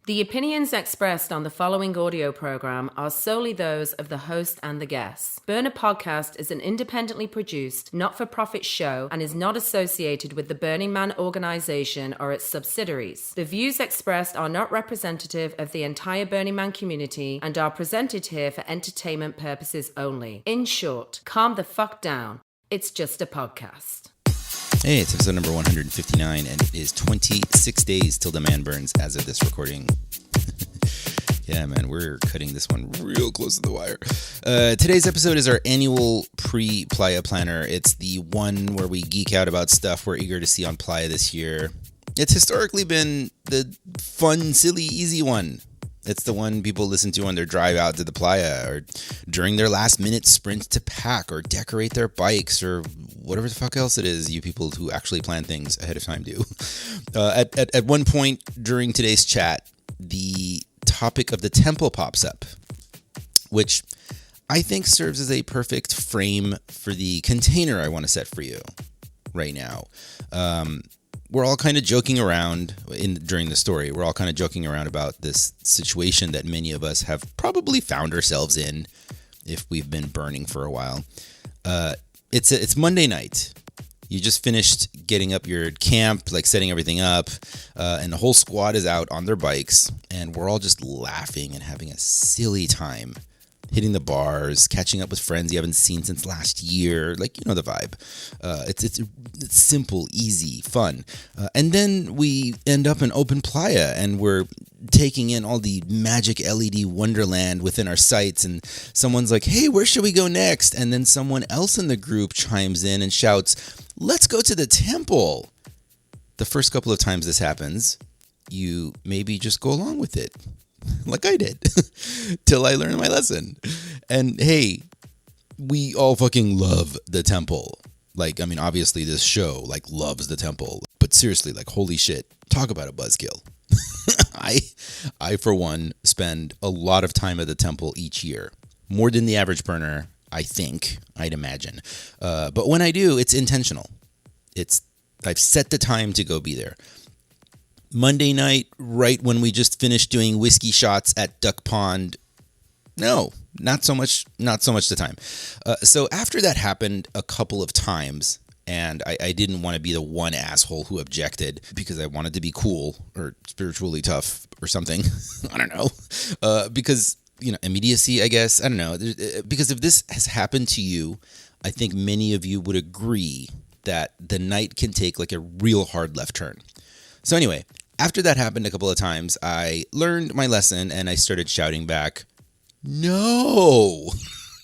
The opinions expressed on the following audio program are solely those of the host and the guests. Burner Podcast is an independently produced, not-for-profit show and is not associated with the Burning Man organization or its subsidiaries. The views expressed are not representative of the entire Burning Man community and are presented here for entertainment purposes only. In short, calm the fuck down. It's just a podcast. Hey, it's episode number 159, and it is 26 days till the man burns as of this recording. Yeah, man, we're cutting this one real close to the wire. Today's episode is our annual Pre-Playa Planner. It's the one where we geek out about stuff we're eager to see on Playa this year. It's historically been the fun, silly, easy one. It's the one people listen to on their drive out to the playa or during their last minute sprint to pack or decorate their bikes or whatever the fuck else it is you people who actually plan things ahead of time do. At one point during today's chat, the topic of the temple pops up, which I think serves as a perfect frame for the container I want to set for you right now. We're all kind of joking around during the story. We're all kind of joking around about this situation that many of us have probably found ourselves in if we've been burning for a while. It's Monday night. You just finished getting up your camp, like setting everything up, and the whole squad is out on their bikes, and we're all just laughing and having a silly time. Hitting the bars, catching up with friends you haven't seen since last year. Like, you know the vibe. It's simple, easy, fun. And then we end up in open playa and we're taking in all the magic LED wonderland within our sights. And someone's like, hey, where should we go next? And then someone else in the group chimes in and shouts, let's go to the temple. The first couple of times this happens, you maybe just go along with it. Like I did, till I learned my lesson. And hey, we all fucking love the temple. Like, I mean, obviously this show, like, loves the temple. But seriously, like, holy shit, talk about a buzzkill. I, for one, spend a lot of time at the temple each year. More than the average burner, I think, I'd imagine. But when I do, it's intentional. I've set the time to go be there. Monday night, right when we just finished doing whiskey shots at Duck Pond. No, not so much the time. So after that happened a couple of times, and I didn't want to be the one asshole who objected because I wanted to be cool or spiritually tough or something. I don't know. Because, you know, immediacy, I guess. I don't know. Because if this has happened to you, I think many of you would agree that the night can take like a real hard left turn. So anyway, after that happened a couple of times, I learned my lesson and I started shouting back, no,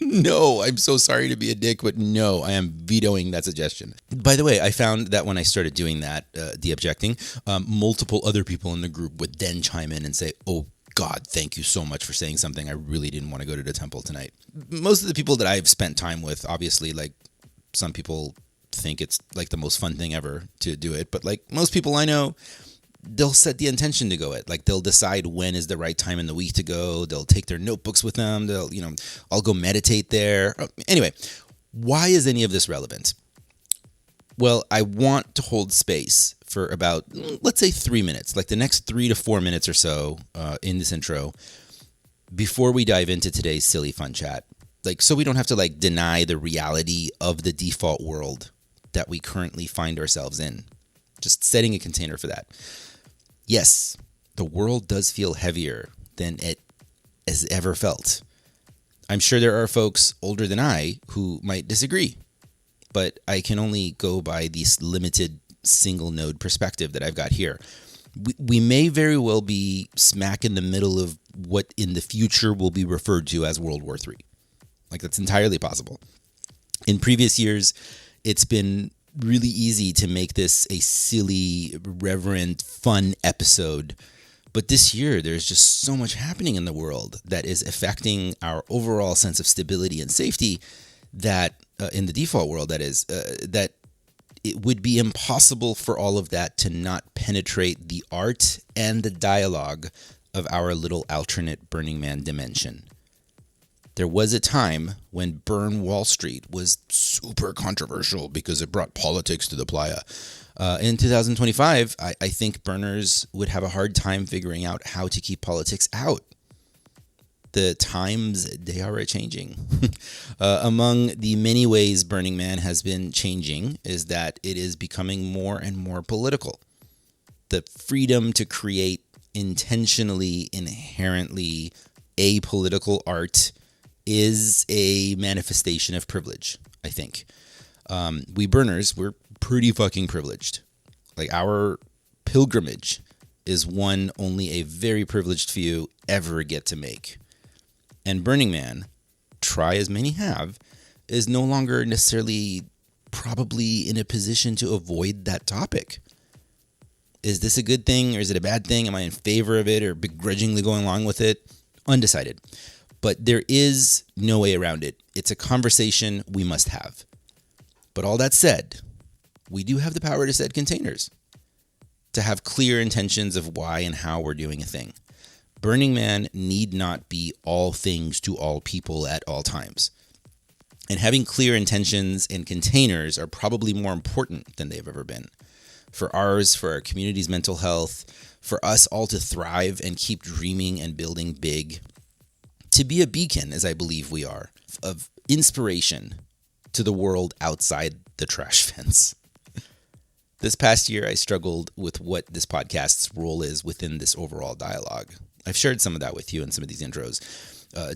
no, I'm so sorry to be a dick, but no, I am vetoing that suggestion. By the way, I found that when I started doing that, the objecting, multiple other people in the group would then chime in and say, oh, God, thank you so much for saying something. I really didn't want to go to the temple tonight. Most of the people that I've spent time with, obviously, like some people think it's like the most fun thing ever to do it. But like most people I know, they'll set the intention to go it. Like they'll decide when is the right time in the week to go. They'll take their notebooks with them. I'll go meditate there. Anyway, why is any of this relevant? Well, I want to hold space for about, let's say 3 minutes, like the next 3 to 4 minutes or so in this intro before we dive into today's silly fun chat. Like, so we don't have to like deny the reality of the default world that we currently find ourselves in. Just setting a container for that. Yes, the world does feel heavier than it has ever felt. I'm sure there are folks older than I who might disagree, but I can only go by this limited single node perspective that I've got here. We may very well be smack in the middle of what in the future will be referred to as World War III. Like that's entirely possible. In previous years, it's been really easy to make this a silly, reverent, fun episode. But this year, there's just so much happening in the world that is affecting our overall sense of stability and safety that, in the default world, that is, that it would be impossible for all of that to not penetrate the art and the dialogue of our little alternate Burning Man dimension. There was a time when Burn Wall Street was super controversial because it brought politics to the playa. In 2025, I think burners would have a hard time figuring out how to keep politics out. The times, they are changing. Among the many ways Burning Man has been changing is that it is becoming more and more political. The freedom to create intentionally, inherently apolitical art is a manifestation of privilege, I think. We burners, we're pretty fucking privileged. Like, our pilgrimage is one only a very privileged few ever get to make. And Burning Man, try as many have, is no longer necessarily probably in a position to avoid that topic. Is this a good thing or is it a bad thing? Am I in favor of it or begrudgingly going along with it? Undecided. But there is no way around it. It's a conversation we must have. But all that said, we do have the power to set containers, to have clear intentions of why and how we're doing a thing. Burning Man need not be all things to all people at all times. And having clear intentions and containers are probably more important than they've ever been. For ours, for our community's mental health, for us all to thrive and keep dreaming and building big. To be a beacon, as I believe we are, of inspiration to the world outside the trash fence. This past year, I struggled with what this podcast's role is within this overall dialogue. I've shared some of that with you in some of these intros.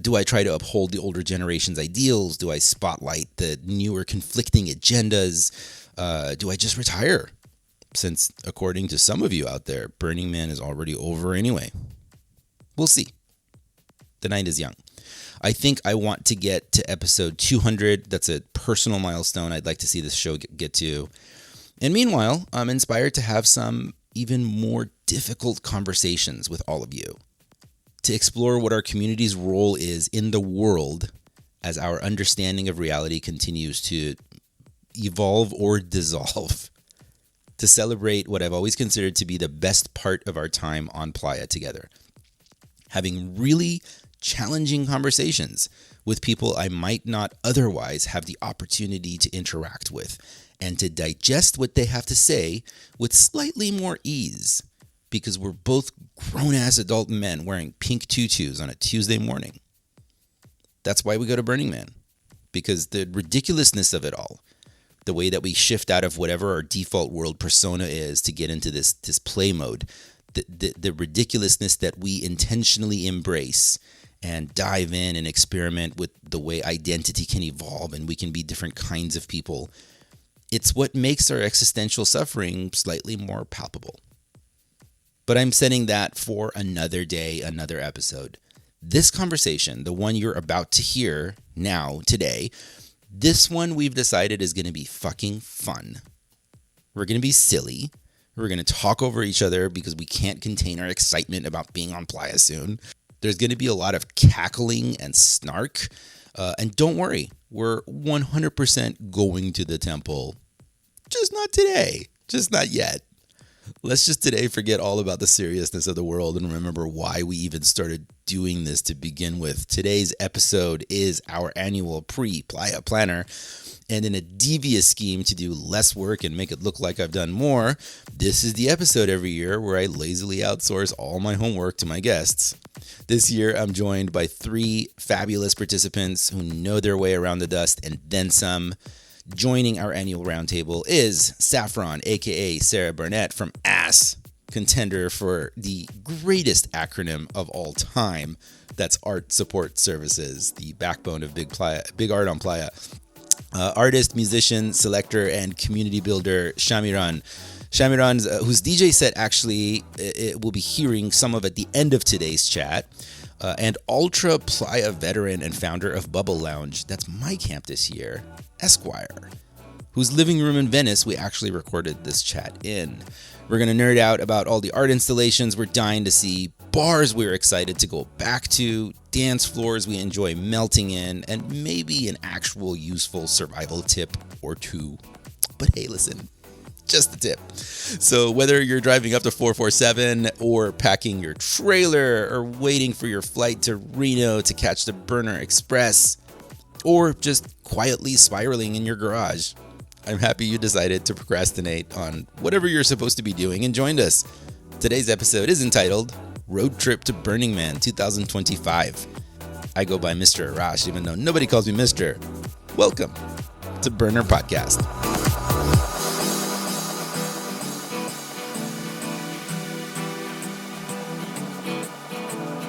Do I try to uphold the older generation's ideals? Do I spotlight the newer conflicting agendas? Do I just retire? Since, according to some of you out there, Burning Man is already over anyway. We'll see. The night is young. I think I want to get to episode 200. That's a personal milestone I'd like to see this show get to. And meanwhile, I'm inspired to have some even more difficult conversations with all of you, to explore what our community's role is in the world as our understanding of reality continues to evolve or dissolve, to celebrate what I've always considered to be the best part of our time on Playa together. Having really challenging conversations with people I might not otherwise have the opportunity to interact with, and to digest what they have to say with slightly more ease, because we're both grown-ass adult men wearing pink tutus on a Tuesday morning. That's why we go to Burning Man, because the ridiculousness of it all, the way that we shift out of whatever our default world persona is to get into this play mode, the ridiculousness that we intentionally embrace and dive in and experiment with the way identity can evolve and we can be different kinds of people. It's what makes our existential suffering slightly more palpable. But I'm setting that for another day, another episode. This conversation, the one you're about to hear now, today, this one we've decided is going to be fucking fun. We're going to be silly. We're going to talk over each other because we can't contain our excitement about being on Playa soon. There's going to be a lot of cackling and snark. And don't worry, we're 100% going to the temple. Just not today. Just not yet. Let's just today forget all about the seriousness of the world and remember why we even started doing this to begin with. Today's episode is our annual Pre-Playa Planner. And in a devious scheme to do less work and make it look like I've done more, this is the episode every year where I lazily outsource all my homework to my guests. This year, I'm joined by 3 fabulous participants who know their way around the dust and then some. Joining our annual roundtable is Saffron, aka Sarah Burnett from ASS, contender for the greatest acronym of all time. That's Art Support Services, the backbone of Big Art on Playa. Artist, musician, selector, and community builder Shamiran. Shamiran's whose DJ set actually we'll be hearing some of at the end of today's chat. And Ultra Playa veteran and founder of Bubble Lounge, that's my camp this year, Esquire, whose living room in Venice we actually recorded this chat in. We're going to nerd out about all the art installations we're dying to see, bars we're excited to go back to, dance floors we enjoy melting in, and maybe an actual useful survival tip or two. But hey, listen, just the tip. So whether you're driving up to 447 or packing your trailer or waiting for your flight to Reno to catch the Burner Express or just quietly spiraling in your garage, I'm happy you decided to procrastinate on whatever you're supposed to be doing and joined us. Today's episode is entitled Road Trip to Burning Man 2025. I go by Mr. Arash, even though nobody calls me Mr. Welcome to Burner Podcast.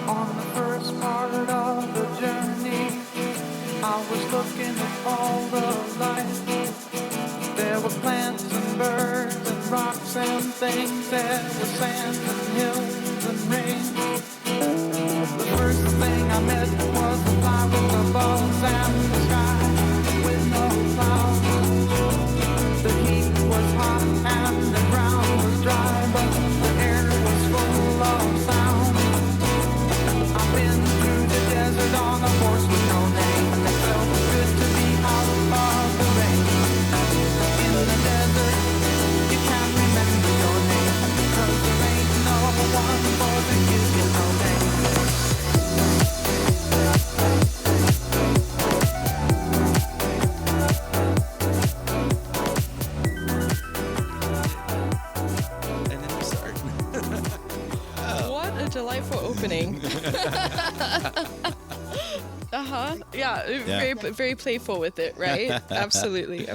On the first part of the journey, I was looking at all the life. There were plants and birds and rocks and things. There were sand and hills and rain. The first thing I met was a fly with the buzz and the sky with no clouds. The heat was hot and the ground was dry, but the air was full of sound. I've been through the desert on a horse with no name. It felt good to be out of the rain. In the desert, you can't remember your name, 'cause there ain't no one for to give you no name. And then you start. What a delightful opening. Yeah, very playful with it, right? Absolutely.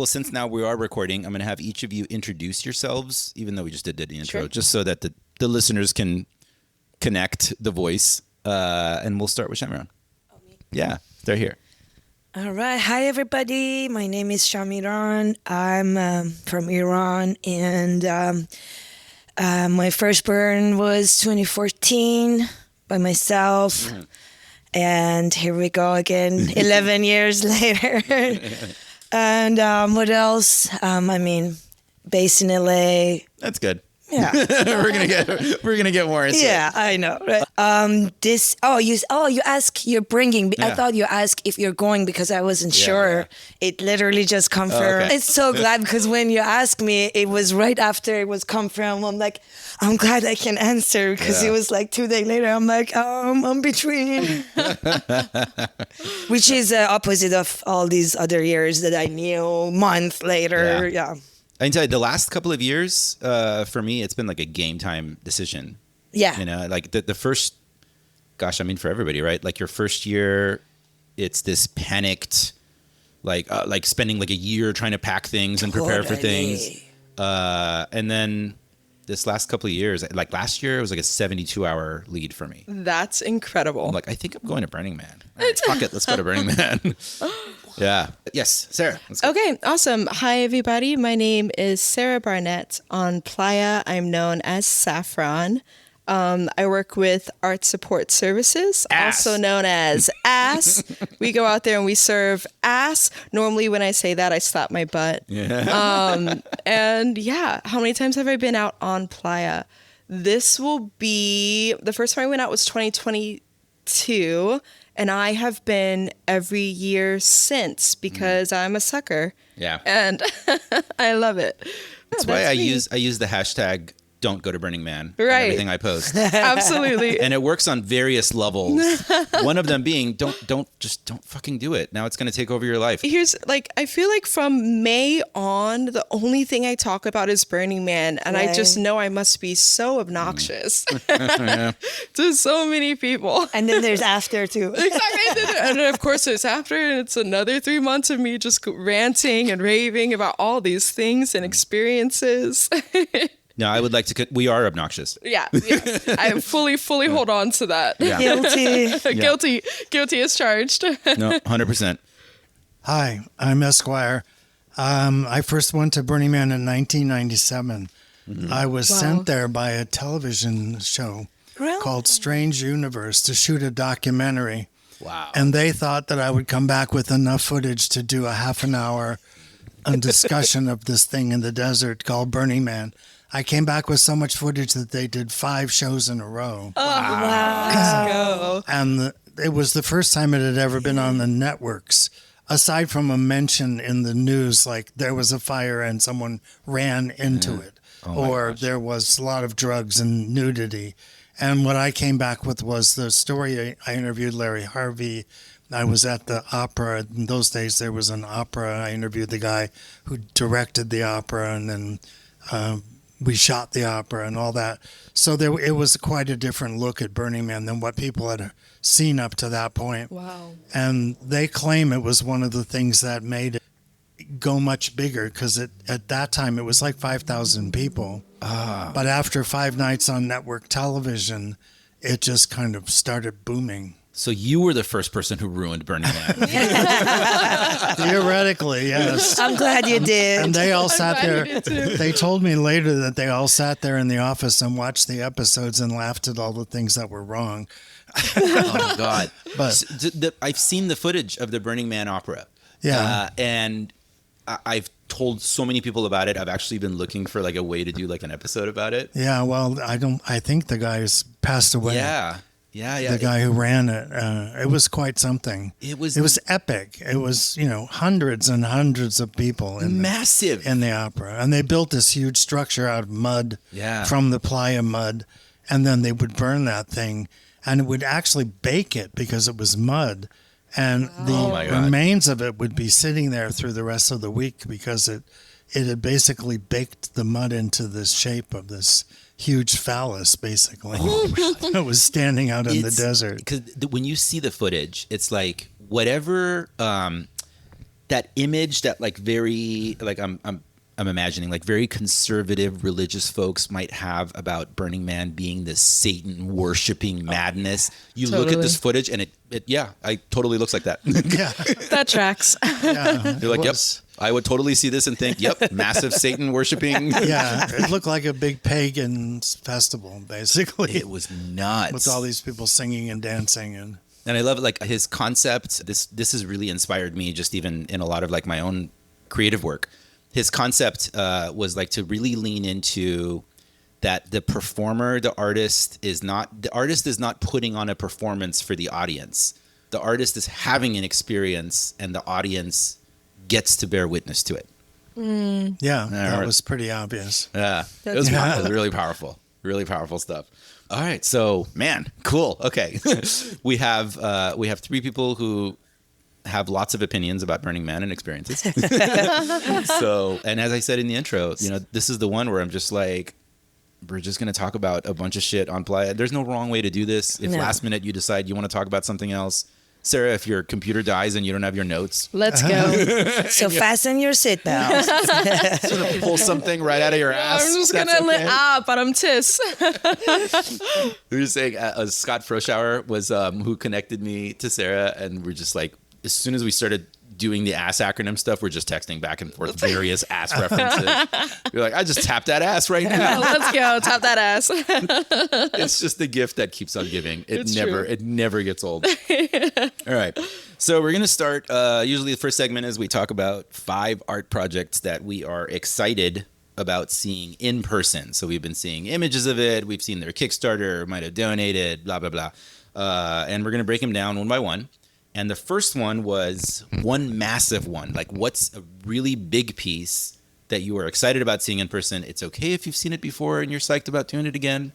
Since now we are recording, I'm gonna have each of you introduce yourselves, even though we just did the intro, Sure. just so that the listeners can connect the voice. And we'll start with Shamron. Yeah, they're here. All right. Hi, everybody. My name is Shamiran. I'm from Iran, and my first burn was 2014 by myself. And here we go again, 11 years later. And what else? Based in LA. That's good. Yeah. we're gonna get more into it. Yeah, I know. Right. You ask you're bringing. I Yeah. thought you asked if you're going because I wasn't sure. yeah. It literally just confirmed. okay. It's so glad because when you asked me, it was right after it was confirmed. I'm like, I'm glad I can answer because Yeah. it was like 2 days later. I'm like, I'm between, which is opposite of all these other years that I knew month later. Yeah. I can tell you, the last couple of years, for me, it's been like a game time decision. Yeah. You know, like the first, for everybody, right? Like your first year, it's this panicked, like spending like a year trying to pack things and prepare for things. And then this last couple of years, like last year, it was like a 72-hour lead for me. That's incredible. I'm like, I think I'm going to Burning Man. All right, fuck it, let's go to Burning Man. Yeah. Yes, Sarah. Let's go. Okay, awesome. Hi, everybody. My name is Sarah Barnett. On Playa, I'm known as Saffron. I work with Art Support Services, Ass. also known as ASS. We go out there and we serve ass. Normally, when I say that, I slap my butt. Yeah. And yeah, how many times have I been out on Playa? This will be, the first time I went out was 2022, and I have been every year since because I'm a sucker. Yeah. And I love it. That's why I use the hashtag Don't Go to Burning Man on Right. everything I post. Absolutely. And it works on various levels. One of them being don't fucking do it. Now it's going to take over your life. Here's I feel like from May on, the only thing I talk about is Burning Man. And I just know I must be so obnoxious to so many people. And then there's after too. Exactly. And then, of course, there's after, and it's another 3 months of me just ranting and raving about all these things and experiences. No, I would like to. We are obnoxious. Yeah. I fully hold on to that. Yeah. Guilty. Guilty as charged. No, 100%. Hi, I'm Esquire. I first went to Burning Man in 1997. I was sent there by a television show called Strange Universe to shoot a documentary. Wow. And they thought that I would come back with enough footage to do a half an hour discussion of this thing in the desert called Burning Man. I came back with so much footage that they did 5 shows in a row. Let's go. And it was the first time it had ever been on the networks, aside from a mention in the news, like there was a fire and someone ran into it, or there was a lot of drugs and nudity. And what I came back with was the story. I interviewed Larry Harvey, I was at the opera. In those days, there was an opera. I interviewed the guy who directed the opera, and then we shot the opera and all that. So it was quite a different look at Burning Man than what people had seen up to that point. Wow. And they claim it was one of the things that made it go much bigger, because at that time it was like 5,000 people. But after 5 nights on network television, it just kind of started booming. So you were the first person who ruined Burning Man. Theoretically, yes. I'm glad you did. And they all sat there. They told me later that they all sat there in the office and watched the episodes and laughed at all the things that were wrong. Oh my God! But I've seen the footage of the Burning Man opera. Yeah. And I've told so many people about it. I've actually been looking for like a way to do like an episode about it. yeah, well, I think the guy's passed away. Yeah. The guy who ran it. It was quite something. It was epic. It was, hundreds and hundreds of people massive in the opera. And they built this huge structure out of mud, Yeah. from the playa mud. And then they would burn that thing, and it would actually bake it because it was mud. And my the God. remains of it would be sitting there through the rest of the week, because it had basically baked the mud into this shape of this huge phallus, basically. It was standing out in the desert. Because when you see the footage, it's like whatever that image that like very like I'm imagining like very conservative religious folks might have about Burning Man being this Satan worshiping madness. You look at this footage and it totally looks like that. Yeah. That tracks. Yeah. You're like, It yep, was- I would totally see this and think, yep, massive Satan worshiping. Yeah, it looked like a big pagan festival, basically. It was nuts. With all these people singing and dancing. And I love like his concept. This has really inspired me, just even in a lot of like my own creative work. His concept was like to really lean into that the artist is not putting on a performance for the audience. The artist is having an experience, and the audience gets to bear witness to it. yeah, that was pretty obvious. Yeah, it was really powerful. Really powerful stuff. All right, so man, cool. Okay, we have 3 people who have lots of opinions about Burning Man and experiences. So, and as I said in the intro, this is the one where I'm just like, we're just going to talk about a bunch of shit on Playa. There's no wrong way to do this. If last minute you decide you want to talk about something else, Sarah, if your computer dies and you don't have your notes, Let's go. So fasten your seatbelts. sort of pull something right out of your ass. I'm just That's gonna okay. parang tis. We were saying Scott Froschauer was who connected me to Sarah, and we're just like, as soon as we started doing the ass acronym stuff, we're just texting back and forth various ass references. You're like, I just tapped that ass right now. Let's go. Tap that ass. It's just the gift that keeps on giving. It's true. It never gets old. All right. So we're going to start. Usually the first segment is we talk about 5 art projects that we are excited about seeing in person. So we've been seeing images of it. We've seen their Kickstarter, might have donated, blah, blah, blah. And we're going to break them down one by one. And the first one was one massive one. Like, what's a really big piece that you are excited about seeing in person? It's okay if you've seen it before and you're psyched about doing it again.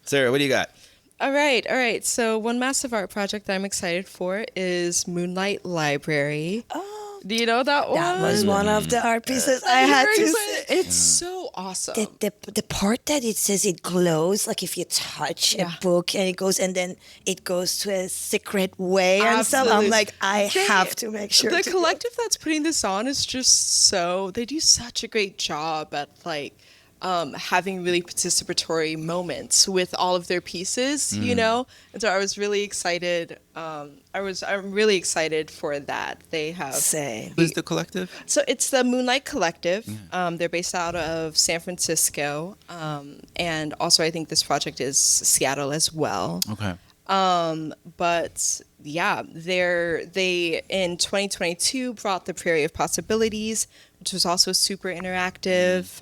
Sarah, what do you got? All right. So one massive art project that I'm excited for is Moonlight Library. Oh, Do you know that one? that was one of the art pieces I had to say. It's so awesome. The part that it says it glows, like if you touch a book and it goes, and then it goes to a secret way and stuff. I'm Absolutely. like, I have to make sure. The to collective that's putting this on is just they do such a great job at like having really participatory moments with all of their pieces, and so I was really excited. I'm really excited for that. They have say. Who's the collective? So it's the Moonlight Collective. They're based out of San Francisco, and also I think this project is Seattle as well. Okay. But yeah, they in 2022 brought the Prairie of Possibilities, which was also super interactive.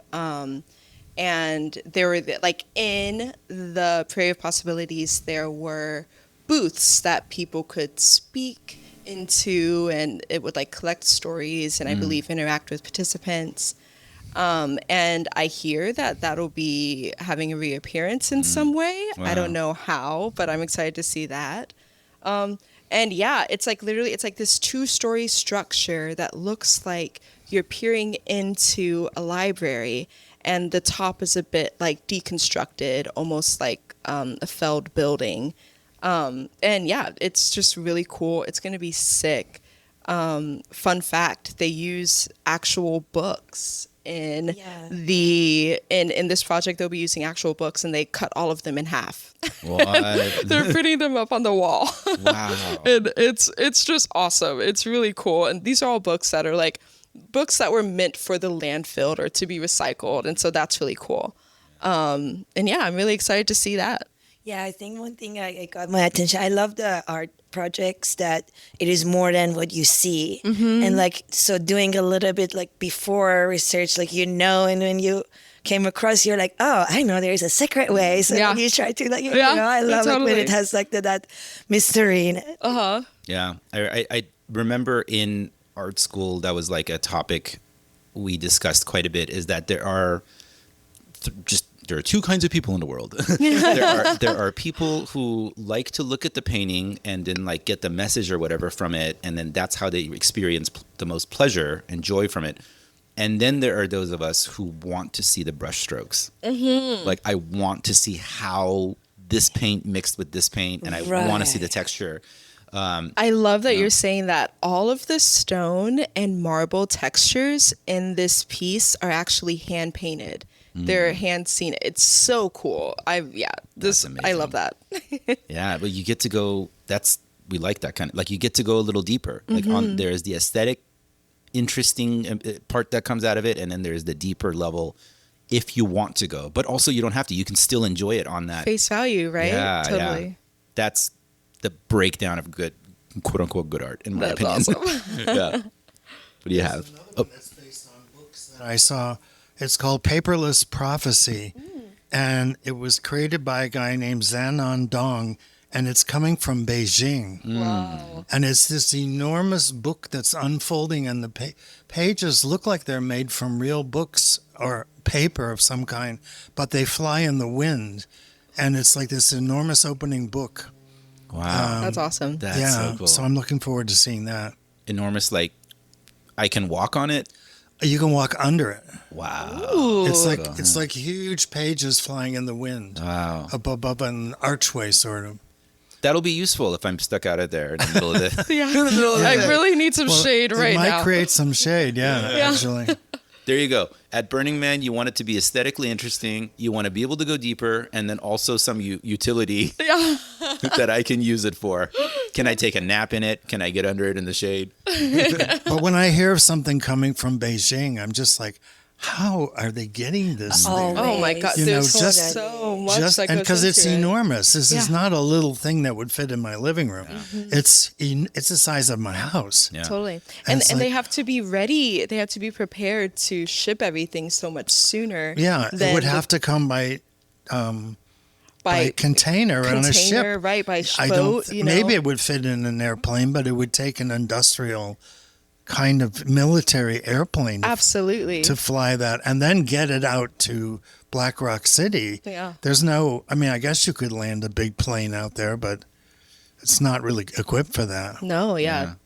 And there were like in the Prairie of Possibilities, there were booths that people could speak into, and it would like collect stories and I believe interact with participants. And I hear that that'll be having a reappearance in some way. Wow. I don't know how, but I'm excited to see that. And yeah, it's like literally, it's like this 2-story structure that looks like you're peering into a library, and the top is a bit like deconstructed, almost like a failed building. And yeah, it's just really cool. It's going to be sick. Fun fact, they use actual books in in this project. They'll be using actual books, and they cut all of them in half. What? They're putting them up on the wall. Wow. And it's just awesome. It's really cool. And these are all books that are like books that were meant for the landfill or to be recycled. And so that's really cool. And yeah, I'm really excited to see that. Yeah, I think one thing I got my attention. I love the art projects that it is more than what you see, and like so doing a little bit like before research, like and when you came across, you're like, oh, I know there's a secret way. So when you try to like, I love it when it has like that mystery in it. Yeah, I remember in art school that was like a topic we discussed quite a bit. Is that there are there are two kinds of people in the world. there are people who like to look at the painting and then like get the message or whatever from it, and then that's how they experience the most pleasure and joy from it. And then there are those of us who want to see the brush strokes. Like I want to see how this paint mixed with this paint, and I want to see the texture. I love that you're saying that all of the stone and marble textures in this piece are actually hand painted. They're hand seen. It's so cool. I love that. Yeah, but you get to go. We like that kind of, like, you get to go a little deeper. Like there's the aesthetic, interesting part that comes out of it, and then there's the deeper level if you want to go. But also you don't have to. You can still enjoy it on that face value, right? Yeah, totally. Yeah. That's the breakdown of good, quote unquote, good art, in my opinion. Awesome. Yeah. What do you have? Another one that's based on books that I saw. It's called Paperless Prophecy, and it was created by a guy named Zanon Dong, and it's coming from Beijing. Wow. And it's this enormous book that's unfolding, and the pages look like they're made from real books or paper of some kind, but they fly in the wind, and it's like this enormous opening book. Wow. That's awesome. That's so cool. So I'm looking forward to seeing that. Enormous, like I can walk on it? You can walk under it. Wow. Ooh. It's like huge pages flying in the wind. Wow. Above an archway, sort of. That'll be useful if I'm stuck out there in the middle of the... I really need some shade right now. It might now. create some shade, actually. There you go. At Burning Man, you want it to be aesthetically interesting. You want to be able to go deeper, and then also some utility that I can use it for. Can I take a nap in it? Can I get under it in the shade? But when I hear of something coming from Beijing, I'm just like, how are they getting this there? Oh my God! There's so much that goes because it's into it. enormous. This is not a little thing that would fit in my living room. It's the size of my house. Yeah. Totally. And they have to be ready. They have to be prepared to ship everything so much sooner. Yeah, it would have to come by container on a ship. Right, by boat. Maybe it would fit in an airplane, but it would take an industrial kind of military airplane absolutely to fly that and then get it out to Black Rock City. Yeah. I guess you could land a big plane out there, but it's not really equipped for that. No,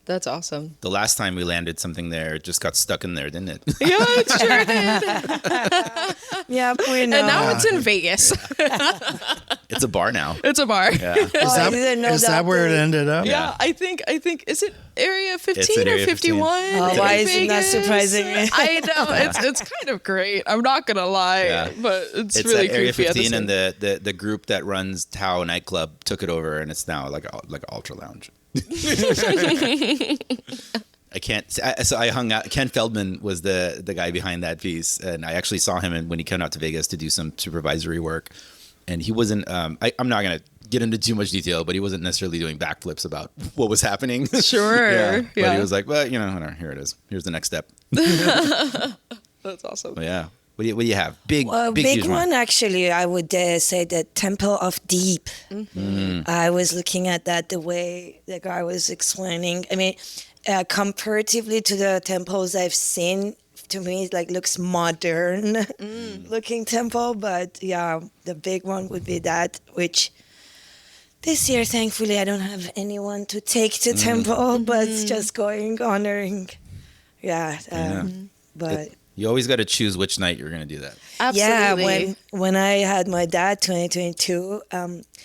that's awesome. The last time we landed something there, it just got stuck in there, didn't it? Yeah, it sure did. Yeah, we know. And now it's in Vegas. It's a bar now. It's a bar. Yeah. Is that where it ended up? Yeah, I think is it Area 15 It's at or Area 51? 15. Why is it not surprising me? I know it's kind of great. I'm not gonna lie, but it's really at Area creepy. 15, and the group that runs Tao nightclub took it over, and it's now like an ultra lounge. I can't. So I hung out. Ken Feldman was the guy behind that piece, and I actually saw him when he came out to Vegas to do some supervisory work. And he wasn't. I'm not gonna get into too much detail, but he wasn't necessarily doing backflips about what was happening. Sure. But he was like, well, whatever, here it is. Here's the next step. That's awesome. But yeah. What do you have? Big huge one, actually. I would say the Temple of Deep. I was looking at that the way the guy was explaining. I mean, comparatively to the temples I've seen, to me, it looks modern looking temple. But yeah, the big one would be that, which This year, thankfully, I don't have anyone to take to temple, but it's just going, honoring. Yeah. But You always got to choose which night you're going to do that. Absolutely. yeah, when I had my dad, 2022,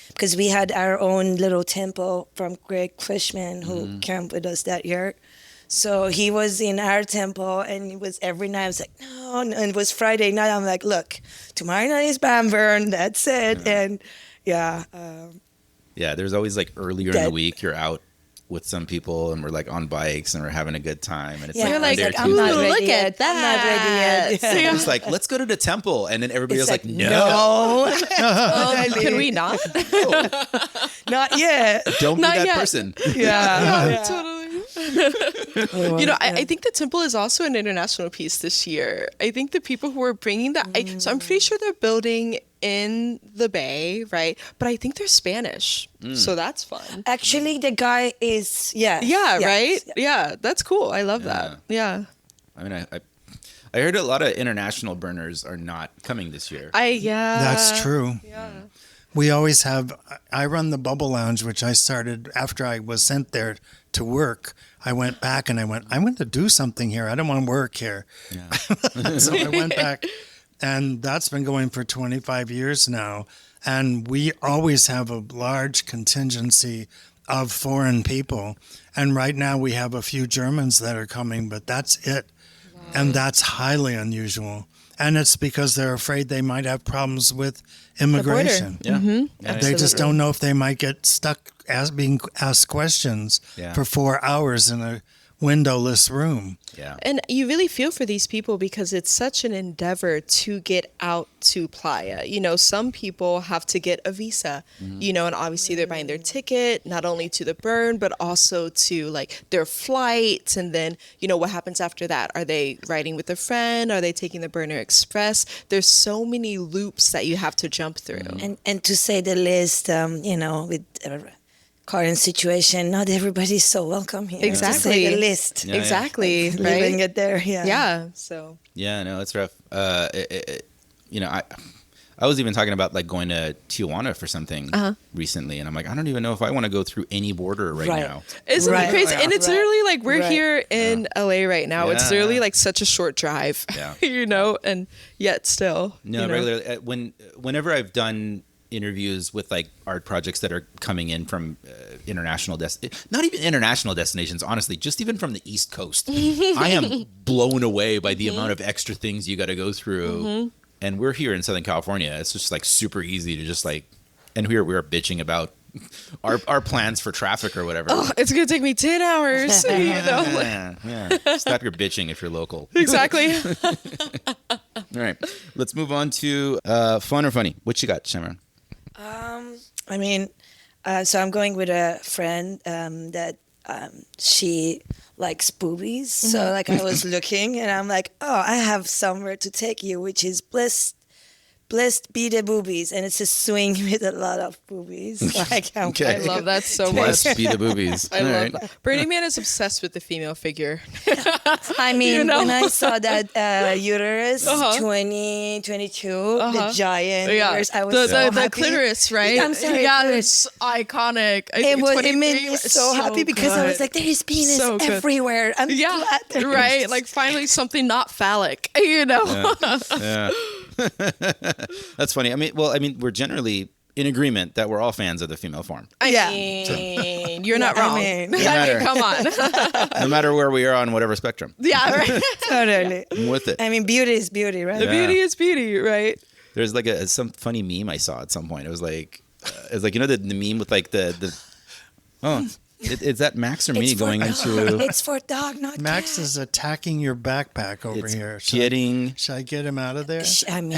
because we had our own little temple from Greg Fishman, who camped with us that year. So he was in our temple, and it was every night. I was like, no, and it was Friday night. I'm like, look, tomorrow night is Bamburn. That's it. And yeah. Yeah, there's always like earlier in the week, you're out with some people and we're like on bikes and we're having a good time. And it's Yeah, like, you're like, I'm I'm not Ooh, ready look yet. at that. I'm not ready yet. Yeah. it's like, let's go to the temple. And then everybody It's was like, no, Can we not? Not yet. don't be Not that yet. person. Yeah, totally. You know, I think the temple is also an international piece this year. I think the people who are bringing that, so I'm pretty sure they're building in the Bay, right? But I think they're Spanish, so that's fun. Actually, the guy is, Yeah, yes, right? yeah. Yeah, that's cool. I love that. Yeah. I mean, I heard a lot of international burners are not coming this year. That's true. Yeah. We always have, I run the Bubble Lounge, which I started after I was sent there to work. I went back and I want to do something here. I don't want to work here. Yeah. So I went back, and that's been going for 25 years now. And we always have a large contingency of foreign people. And right now we have a few Germans that are coming, but that's it. Wow. And that's highly unusual. And it's because they're afraid they might have problems with immigration. Yeah. Mm-hmm. They just don't know if they might get stuck being asked questions for 4 hours in a windowless room. Yeah. And you really feel for these people because it's such an endeavor to get out to Playa. You know, some people have to get a visa, you know, and obviously they're buying their ticket, not only to the burn, but also to like their flights. And then, you know, what happens after that? Are they riding with a friend? Are they taking the Burner Express? There's so many loops that you have to jump through. And to say the least, you know, with current situation, not everybody's so welcome here. Exactly. To say the least. Yeah, Exactly. Right? Living it there, Yeah. So. Yeah, no, it's rough. You know, I was even talking about like going to Tijuana for something recently, and I'm like, I don't even know if I want to go through any border right now. Isn't it crazy? And it's literally like we're here in LA right now. It's Yeah. literally like such a short drive, you know, and yet still. No, you know? regularly. Whenever I've done interviews with like art projects that are coming in from not even international destinations, honestly, just even from the East Coast, I am blown away by the amount of extra things you got to go through. And we're here in Southern California. It's just like super easy to just like, and we were bitching about our plans for traffic or whatever. Oh, it's gonna take me 10 hours. You know? Yeah. Stop your bitching if you're local. Exactly. All right, let's move on to fun or funny. What you got, Shamron? I mean, so I'm going with a friend that she likes boobies. So like I was looking and I'm like, oh, I have somewhere to take you, which is Blessed be the boobies, and it's a swing with a lot of boobies. Like I love that so much. Blessed be the boobies. I love that. Burning Man is obsessed with the female figure. I mean, You know? when I saw that uterus, 2022, the giant uterus, I was so the happy. clitoris, right? I'm sorry, Yeah, clitoris. it's iconic. I It think made 23 me was so happy because I was like, there is penis So good. everywhere. I'm glad there is. right. Like finally something not phallic, you know? Yeah. That's funny. I mean, we're generally in agreement that we're all fans of the female form. Yeah. You're not wrong. I mean, Come on. No matter where we are on whatever spectrum. Yeah, right. totally. I'm with it. I mean, beauty is beauty, right? The beauty is beauty, right? There's like some funny meme I saw at some point. It was like you know the meme with like is that Max or me going into? It's for dog, not Max cat. is attacking your backpack over here. Kidding. Should I get him out of there? I mean,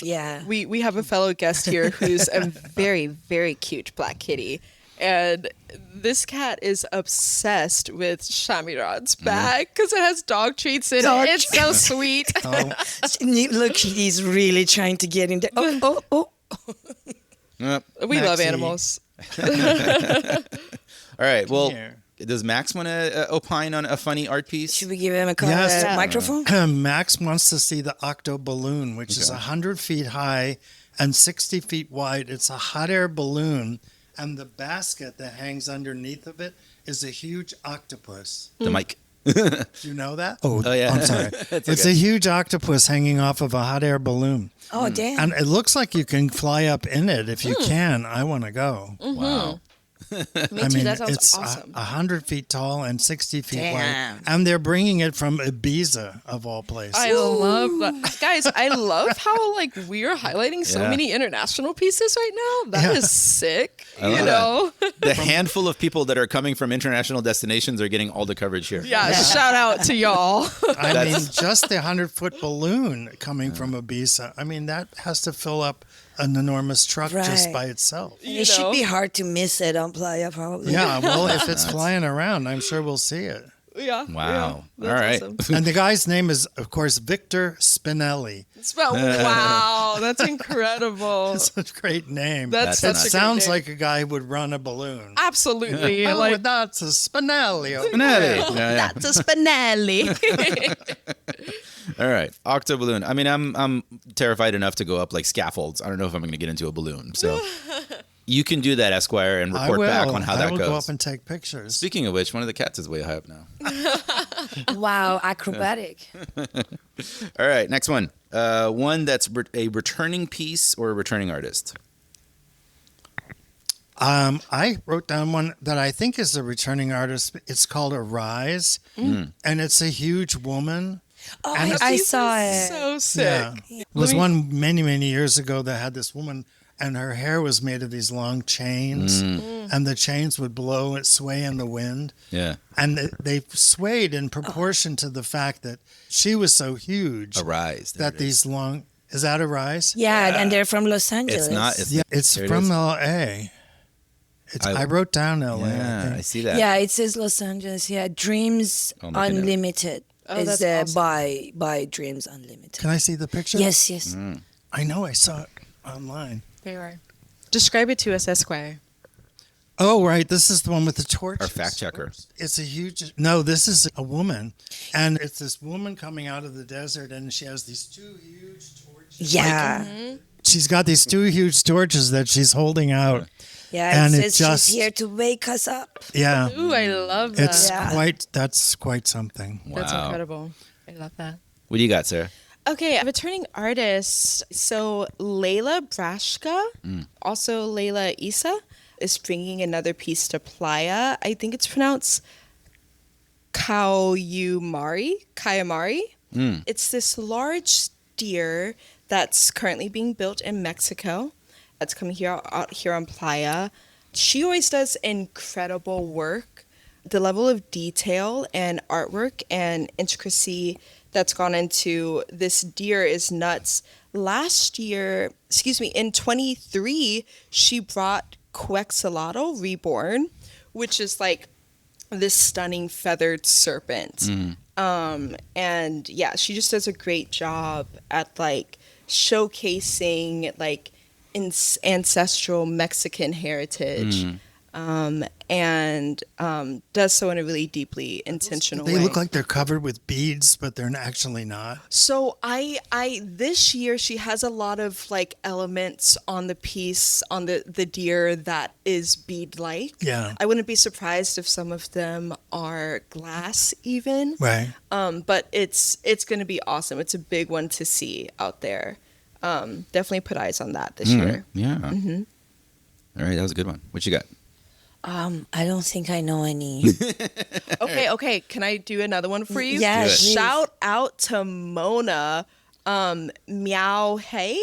yeah. We have a fellow guest here who's a very, very cute black kitty. And this cat is obsessed with Shamirod's bag because it has dog treats in it. It's so sweet. Look, he's really trying to get in there. Oh. We love Maxie. animals. All right. Well, Here. does Max want to opine on a funny art piece? Should we give him a Yes. microphone? Max wants to see the octo balloon, which is 100 feet high and 60 feet wide. It's a hot air balloon, and the basket that hangs underneath of it is a huge octopus. The mic. Do you know that? Oh, yeah. I'm sorry. It's a huge octopus hanging off of a hot air balloon. Oh, damn. And it looks like you can fly up in it. If you can, I want to go. Wow. Me I too. mean, That sounds it's awesome. 100 feet tall and 60 feet Damn. wide. And they're bringing it from Ibiza, of all places. I love that. Guys, I love how like we're highlighting so Yeah. many international pieces right now. That is sick. I love You know? The handful of people that are coming from international destinations are getting all the coverage here. Yeah, shout out to y'all. I mean, just the 100-foot balloon coming from Ibiza. I mean, that has to fill up an enormous truck just Right. by itself. It should be hard to miss it on Playa, probably. Yeah, well, if it's flying around, I'm sure we'll see it. Yeah. Wow. Yeah, All right. that's awesome. And the guy's name is, of course, Victor Spinelli. Wow, that's incredible. It's a great name. That's it such a great sounds name. like a guy would run a balloon. Absolutely. Oh, Like that's a Spinelli. Spinelli. Yeah. that's a Spinelli. All right. Octo balloon. I mean, I'm terrified enough to go up like scaffolds. I don't know if I'm going to get into a balloon. So you can do that, Esquire, and I report will. back on how I that will goes. go up and take pictures. Speaking of which, one of the cats is way high up now. Wow, acrobatic. All right, next one. One that's a returning piece or a returning artist. I wrote down one that I think is a returning artist. It's called Arise, and it's a huge woman. Oh, And I saw it. So sick. Yeah. It was one many, many years ago that had this woman, and her hair was made of these long chains, and the chains would blow and sway in the wind. Yeah. And they swayed in proportion to the fact that she was so huge Arise. There that it is. these long. Is that Arise? Yeah, and they're from Los Angeles. It's not. It's, Yeah, it's there it from is. L.A. I wrote down L.A. Yeah, I I think. see that. Yeah, it says Los Angeles. Yeah, Dreams Oh, I'm looking at it. Unlimited. Oh, is that's awesome. by Dreams Unlimited. Can I see the picture? Yes, yes. I know I saw it online. They are. Describe it to us, Esquire. Oh, right. This is the one with the torch. Our fact checker. It's a huge. No, this is a woman, and it's this woman coming out of the desert, and she has these two huge torches. Yeah. She's got these two huge torches that she's holding out. Yeah, And it it says just- she's here to wake us up. Yeah, Ooh, I love that. it's Yeah. that's quite something. That's Wow. incredible. I love that. What do you got, Sarah? Okay, a returning artist. So Layla Brashka, also Layla Isa, is bringing another piece to Playa. I think it's pronounced Kayamari. It's this large deer that's currently being built in Mexico. That's coming out here on Playa. She always does incredible work. The level of detail and artwork and intricacy that's gone into this deer is nuts. Last year, in 23, she brought Quetzalcoatl Reborn, which is like this stunning feathered serpent. And yeah, she just does a great job at like showcasing like ancestral Mexican heritage. And does so in a really deeply intentional way. They look like they're covered with beads, but they're actually not. So I this year she has a lot of like elements on the piece on the deer that is bead like. Yeah. I wouldn't be surprised if some of them are glass even. Right. But it's gonna be awesome. It's a big one to see out there. Definitely put eyes on that this year. Yeah. All right, that was a good one. What you got? I don't think I know any. Okay. Can I do another one for you? Yeah, Do it. please. Shout out to Mona. Meow hey.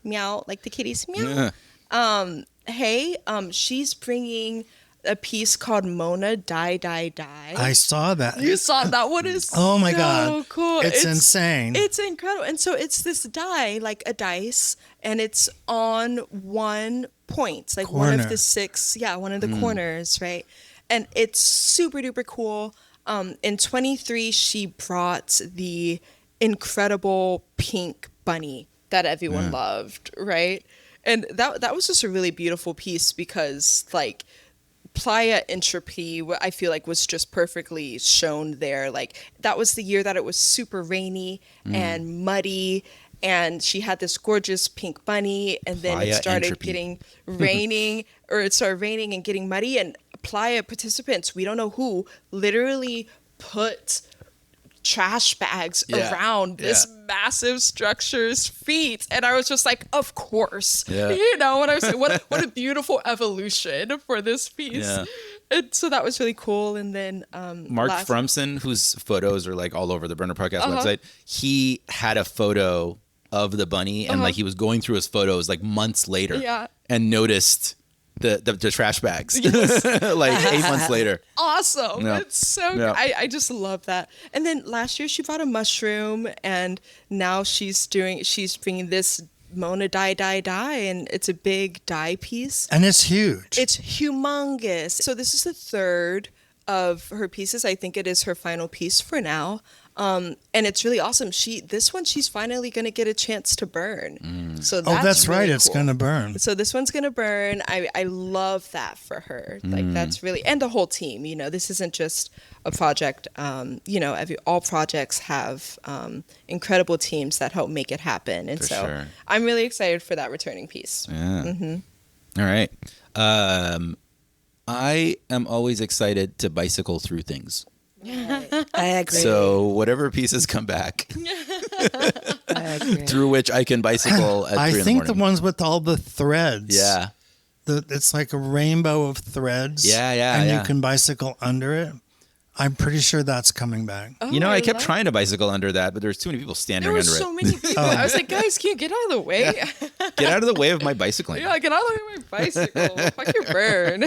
Meow like the kitties meow. Yeah. She's bringing a piece called Mona Die Die Die. I saw that. You saw that one is Oh my so God. cool. It's insane. It's incredible. And so it's this die, like a dice, and it's on one point, like one of Corner. the six, one of the corners, right? And it's super duper cool. In 23, she brought the incredible pink bunny that everyone loved, right? And that was just a really beautiful piece because like Playa Entropy, I feel like was just perfectly shown there. Like that was the year that it was super rainy and muddy, and she had this gorgeous pink bunny, and then Playa it started entropy. getting raining, or it started raining and getting muddy, and Playa participants, we don't know who, literally put trash bags around this massive structure's feet, and I was just like, of course, you know, when I was like, what a beautiful evolution for this piece. Yeah. And so that was really cool. And then Mark Frumson, whose photos are like all over the Burner Podcast website, he had a photo of the bunny, and like he was going through his photos like months later, and noticed the trash bags like 8 months later. Awesome. Yeah. It's so Yeah. I just love that. And then last year she bought a mushroom, and now she's bringing this Mona die, and it's a big die piece. And it's huge. It's humongous. So this is the third of her pieces. I think it is her final piece for now. And it's really awesome. This one she's finally going to get a chance to burn. So that's really right. It's cool. going to burn. So this one's going to burn. I love that for her. Like that's really, and the whole team, you know, this isn't just a project. You know, all projects have incredible teams that help make it happen. And sure. I'm really excited for that returning piece. Yeah. All right. I am always excited to bicycle through things. I agree. So whatever pieces come back, I agree. through which I can bicycle at 3 I in the think the morning. ones with all the threads. Yeah. It's like a rainbow of threads. Yeah, And yeah. you can bicycle under it. I'm pretty sure that's coming back. You know, I kept trying to bicycle under that, but there's too many people standing There were under so it. many people. I was like, guys, can you get out of the way? Get out of the way of my bicycling. Yeah, get out of the way of my bicycle. Fuck your burn.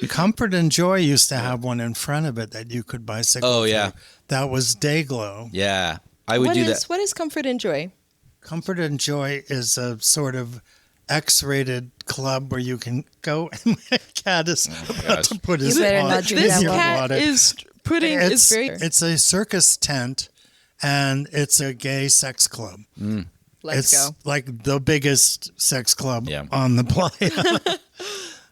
Comfort and Joy used to have one in front of it that you could bicycle Oh, through. yeah. That was Dayglow. Yeah. I would do that. What is Comfort and Joy? Comfort and Joy is a sort of X-rated club where you can go. And my cat is about gosh. to put his You better paw not drink in that the water. Cat water. is putting is very. It's a circus tent, and it's a gay sex club. Let's It's go. like the biggest sex club Yeah. on the playa. But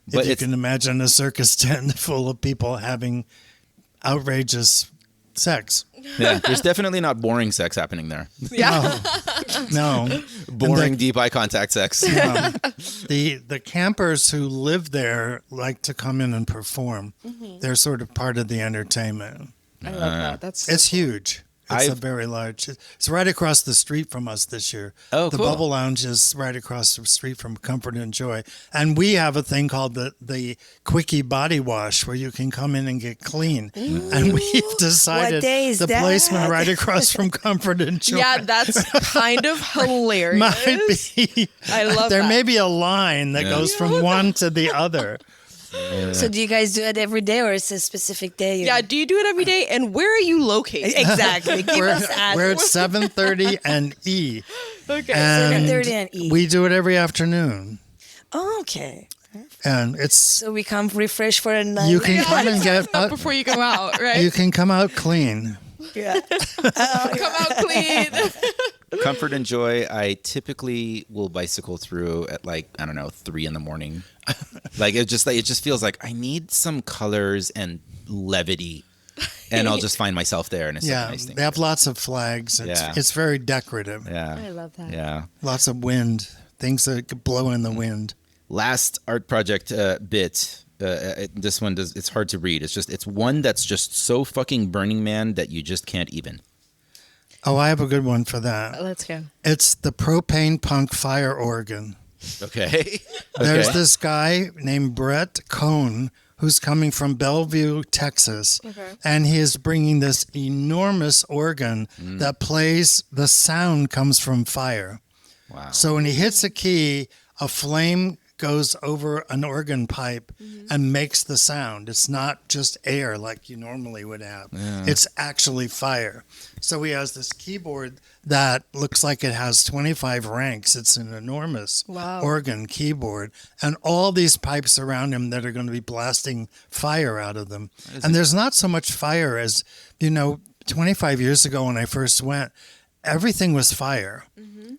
If you it's- can imagine a circus tent full of people having outrageous sex. Yeah. There's definitely not boring sex happening there. Yeah. No. Boring deep eye contact sex. The campers who live there like to come in and perform. They're sort of part of the entertainment. I love that. That's It's huge. It's a I've- very large. It's right across the street from us this year. Oh, the cool. Bubble Lounge is right across the street from Comfort and Joy, and we have a thing called the Quickie Body Wash where you can come in and get clean. And we've decided day is the that? placement right across from Comfort and Joy. yeah, that's kind of hilarious. might be. I love There that. may be a line that goes from one to the other. So do you guys do it every day, or is it a specific day? Yeah, do you do it every day? And where are you located? Exactly. Give We're, us that. we're at 7:30 and E. Okay. And 7:30 and E. we do it every afternoon. Oh, okay. And it's So we come refreshed for a night. you can come and get before you go out, right? you can come out clean. Yeah. come out clean. Comfort and Joy, I typically will bicycle through at like, I don't know, 3 in the morning. It just feels like I need some colors and levity. And I'll just find myself there, and it's like a Yeah, nice thing. they have lots of flags. It's very decorative. Yeah. I love that. Yeah. Lots of wind, things that could blow in the wind. Last art project bit. This one it's hard to read. It's one that's just so fucking Burning Man that you just can't even. Oh, I have a good one for that. Let's go. It's the propane punk fire organ. Okay. There's Okay. this guy named Brett Cohn who's coming from Bellevue, Texas, and he is bringing this enormous organ that plays, the sound comes from fire. Wow. So when he hits a key, a flame goes over an organ pipe and makes the sound. It's not just air like you normally would have. It's actually fire. So he has this keyboard that looks like it has 25 ranks. It's an enormous organ keyboard, and all these pipes around him that are going to be blasting fire out of them. And there's not so much fire as, 25 years ago when I first went, everything was fire.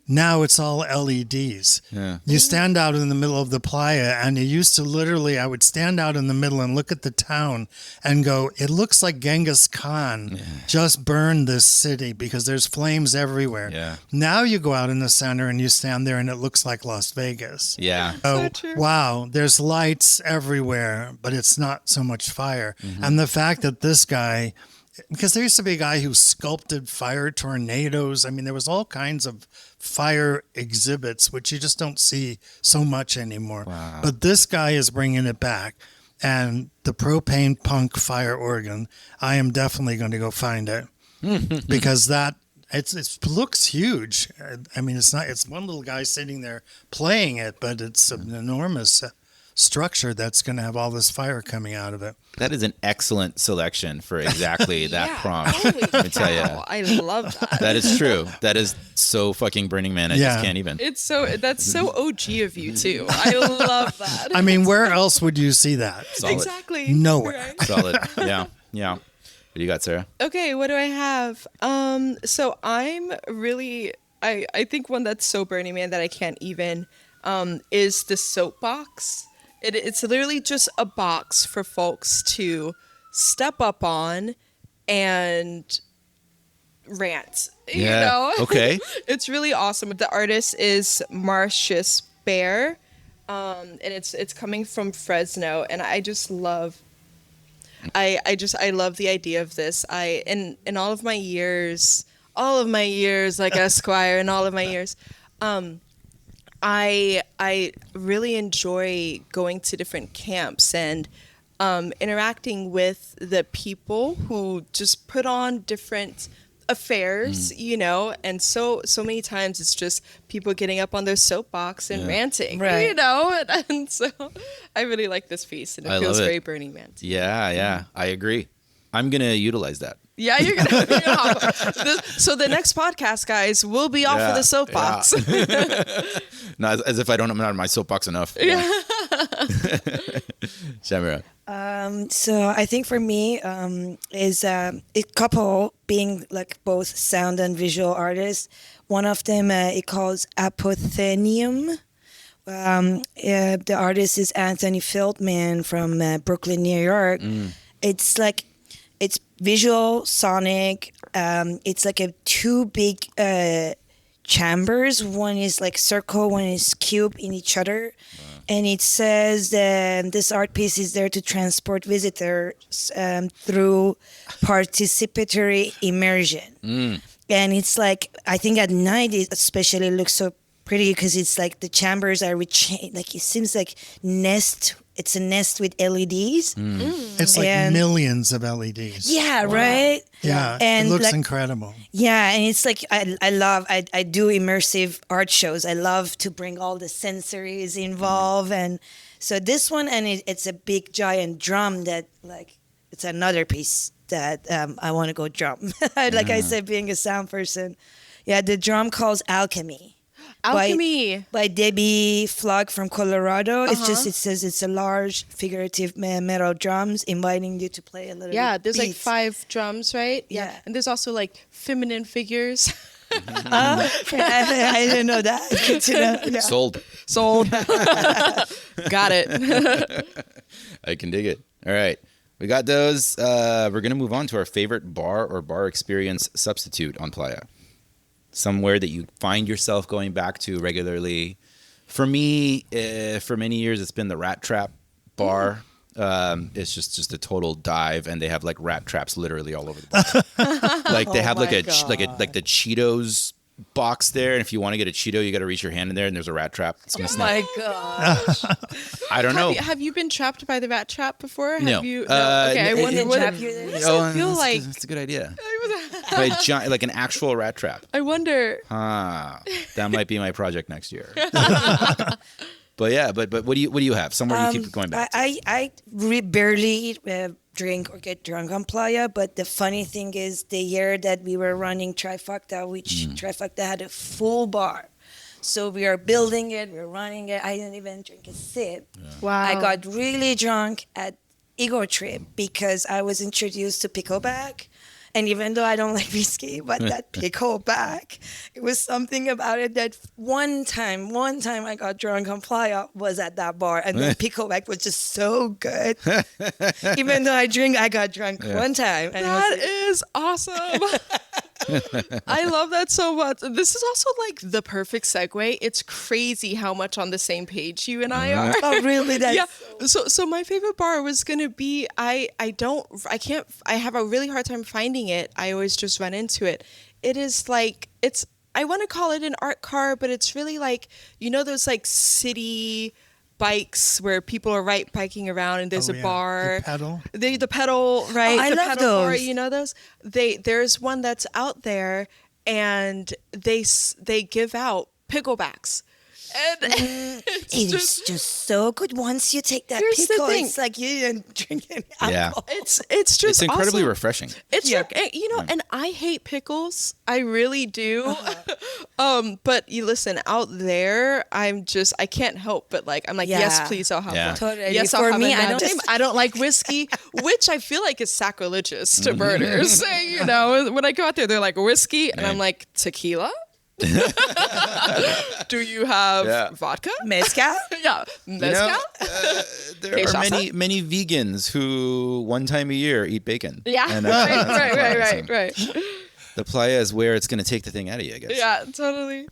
Now it's all LEDs. Yeah. You stand out in the middle of the playa, and you used to literally, I would stand out in the middle and look at the town and go, it looks like Genghis Khan just burned this city because there's flames everywhere. Yeah. Now you go out in the center and you stand there and it looks like Las Vegas. Yeah. Oh, wow, there's lights everywhere, but it's not so much fire. And the fact that this guy, because there used to be a guy who sculpted fire tornadoes. I mean, there was all kinds of fire exhibits, which you just don't see so much anymore. Wow. But this guy is bringing it back. And the propane punk fire organ, I am definitely going to go find it because it looks huge. I mean, it's one little guy sitting there playing it, but it's an enormous structure that's going to have all this fire coming out of it. That is an excellent selection for exactly that prompt. Let me tell you. I love that. That is true. That is so fucking Burning Man. I just can't even. That's so OG of you too. I love that. I mean, where else would you see that? Solid. Exactly. Nowhere. Right. Solid. Yeah. Yeah. What do you got, Sarah? Okay, what do I have? So I'm really, I think one that's so Burning Man that I can't even, is the soapbox. It's literally just a box for folks to step up on and rant. Yeah. You know? Okay. It's really awesome. The artist is Marcius Bear, and it's coming from Fresno, and I just love. I love the idea of this. In all of my years, like Esquire, in all of my years, I really enjoy going to different camps and interacting with the people who just put on different affairs, you know, and so many times it's just people getting up on their soapbox and ranting, you know, and so I really like this piece, and it feels very Burning Man. Yeah, I agree. I'm gonna utilize that. Yeah, you're gonna so the next podcast, guys, will be off of the soapbox. Not as if I'm not on my soapbox enough. Yeah. Shamira. So I think for me is a couple being like both sound and visual artists. One of them it calls Apothenium. The artist is Anthony Feldman from Brooklyn, New York. It's visual, sonic. It's like two big chambers. One is like circle, one is cube in each other. Wow. And it says this art piece is there to transport visitors through participatory immersion. And it's like, I think at night it especially looks so pretty because it's like the chambers are like it seems like it's a nest with LEDs. It's like millions of LEDs. Yeah, right? Yeah, and it looks like, incredible. Yeah, and it's like I do immersive art shows. I love to bring all the sensories involved. And so this one, and it's a big giant drum that like, it's another piece that I want to go drum. Like I said, being a sound person. Yeah, the drum calls Alchemy. By Debbie Flog from Colorado. It says it's a large figurative metal drums inviting you to play a little bit. Yeah, there's beats. like 5 drums, right? Yeah. And there's also like feminine figures. I didn't know that. Good to know. Yeah. Sold. Got it. I can dig it. All right. We got those. We're going to move on to our favorite bar or bar experience substitute on Playa. Somewhere that you find yourself going back to regularly. For me, for many years, it's been the Rat Trap bar. It's just a total dive, and they have like rat traps literally all over the place. Like they have like the Cheetos box there, and if you want to get a Cheeto, you got to reach your hand in there, and there's a rat trap. It's gonna snap. My gosh. I don't know. Have you been trapped by the rat trap before? No. Have you? No. Okay, I wonder what does it feel like. That's a good idea. Like an actual rat trap. I wonder. That might be my project next year. But yeah, but what do you have? Somewhere you keep going back to? I barely drink or get drunk on Playa, but the funny thing is the year that we were running Trifecta, which Trifecta had a full bar. So we are building it, we're running it. I didn't even drink a sip. Yeah. Wow. I got really drunk at Ego Trip because I was introduced to Pickleback. And even though I don't like whiskey, but that pickleback, it was something about it that one time I got drunk on Playa was at that bar, and the pickleback was just so good. Even though I got drunk one time. And That is awesome. I love that so much. This is also like the perfect segue. It's crazy how much on the same page you and I are. Oh, really? That's Yeah. So my favorite bar was gonna be I have a really hard time finding it. I always just run into it. It is like I want to call it an art car, but it's really like, you know, those like city bikes where people are biking around and there's Oh, a yeah. bar. The pedal. The pedal, right? Oh, I the love pedal bar, those. you know those? There's one that's out there and they give out picklebacks. And it is just so good. Once you take that Here's the pickle, thing. it's like you didn't drink any Yeah. alcohol. it's just It's incredibly awesome. refreshing. It's Yeah. you know, and I hate pickles. I really do. But you listen, out there, I can't help but like, I'm like, Yeah. yes, please, I'll have Yeah. one. Totally. Yes, For I'll have me, a I Nana. don't- I don't like whiskey, which I feel like is sacrilegious to birders. You know, when I go out there, they're like whiskey, and I'm like, tequila. Do you have vodka? Mezcal? Yeah, mezcal. There Okay, are Shasta? many vegans who one time a year eat bacon. Yeah, And, right. The playa is where it's going to take the thing out of you, I guess. Yeah, totally.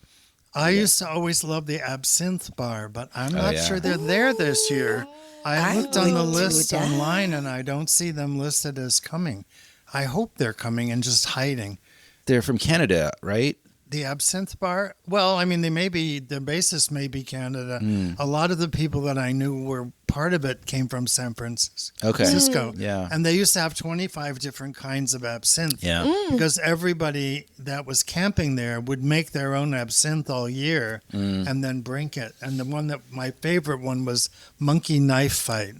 I used to always love the absinthe bar, but I'm Oh, not yeah. sure they're there this year. I I looked on the would do list that. online and I don't see them listed as coming. I hope they're coming and just hiding. They're from Canada, right? The absinthe bar? Well, I mean, the basis may be Canada. A lot of the people that I knew were part of it came from San Francisco. Yeah. And they used to have 25 different kinds of absinthe. Yeah. Because everybody that was camping there would make their own absinthe all year and then drink it. And my favorite one was Monkey Knife Fight.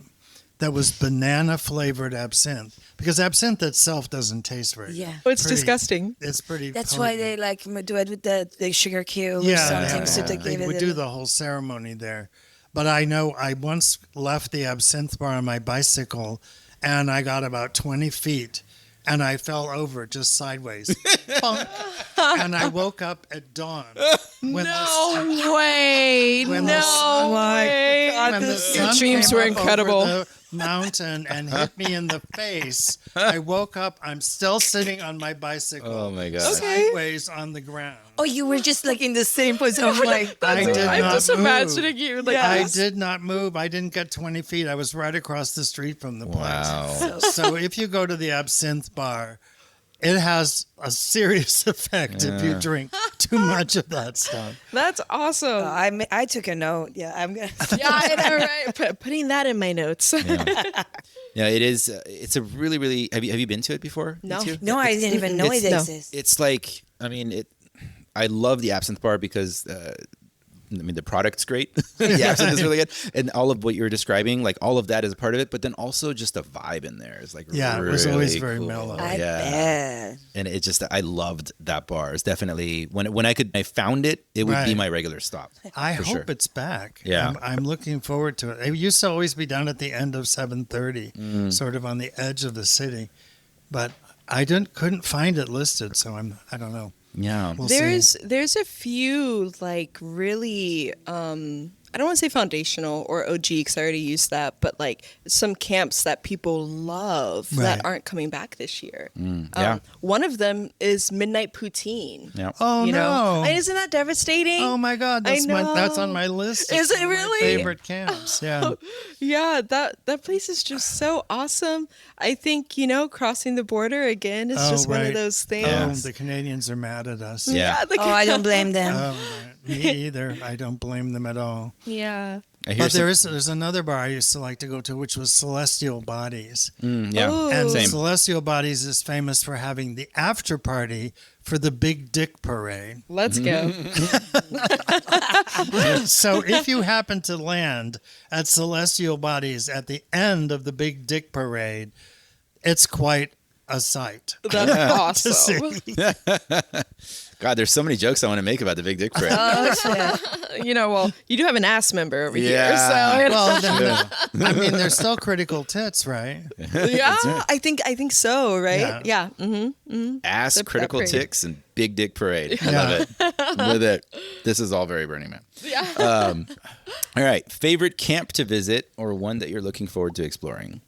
That was banana flavored absinthe. Because absinthe itself doesn't taste very good. Yeah. Oh, it's Pretty- disgusting. It's pretty That's why they like do it with the sugar cube or yeah, something. So to they give would it do the whole ceremony there. But I know I once left the absinthe bar on my bicycle and I got about 20 feet and I fell over just sideways. Bonk. And I woke up at dawn. When No way. when the No sun- way. when the Your sun dreams came were up over incredible. the mountain and hit me in the face, I woke up. I'm still sitting on my bicycle. Oh, my God. Sideways on the ground. Oh, you were just like in the same position. Like, I did I'm not just move. imagining you like I this. did not move. I didn't get 20 feet. I was right across the street from the place. Wow. So if you go to the absinthe bar, it has a serious effect if you drink too much of that stuff. That's awesome. I took a note. Yeah, I'm gonna. Yeah, I know, right? Putting that in my notes. Yeah, it is. It's a really, really. Have you been to it before? No. You two? No, I didn't even know it no. exists. It's like, I mean, I love the absinthe bar because, I mean, the product's great. The absinthe is really good, and all of what you're describing, like all of that is a part of it. But then also just a vibe in there is like Yeah, really it was always very cool. mellow. I Yeah, bet. and it just I loved that bar. It's definitely when I found it, it would be Right. my regular stop. I for hope sure. it's back. Yeah. I'm looking forward to it. It used to always be down at the end of 7:30, sort of on the edge of the city, but I couldn't find it listed, so I don't know. Yeah. We'll see. There's a few like really I don't want to say foundational or OG because I already used that, but like some camps that people love Right. that aren't coming back this year. yeah. One of them is Midnight Poutine. Yeah. Oh You know, no! and isn't that devastating? Oh my God! That's know. on my list. Is It's it one of my really? favorite camps? Yeah. Yeah, that place is just so awesome. I think, crossing the border again is Oh, just one of right. those Oh, things. the Canadians are mad at us. Yeah. Oh, I don't blame them. Oh, me either. I don't blame them at all. Yeah. I hear But there's another bar I used to like to go to, which was Celestial Bodies. yeah. Ooh. And Same. Celestial Bodies is famous for having the after party for the Big Dick Parade. Let's go. So if you happen to land at Celestial Bodies at the end of the Big Dick Parade, it's quite a sight. That's to see. awesome. God, there's so many jokes I want to make about the Big Dick Parade. Well, you do have an ass member over here, Yeah. so Well, then, I mean, they're still critical tits, right? yeah, I think so, right? Yeah. Ass, critical parade. ticks, and Big Dick Parade. I love it. I'm with it. This is all very Burning Man. Yeah. All right. Favorite camp to visit or one that you're looking forward to exploring?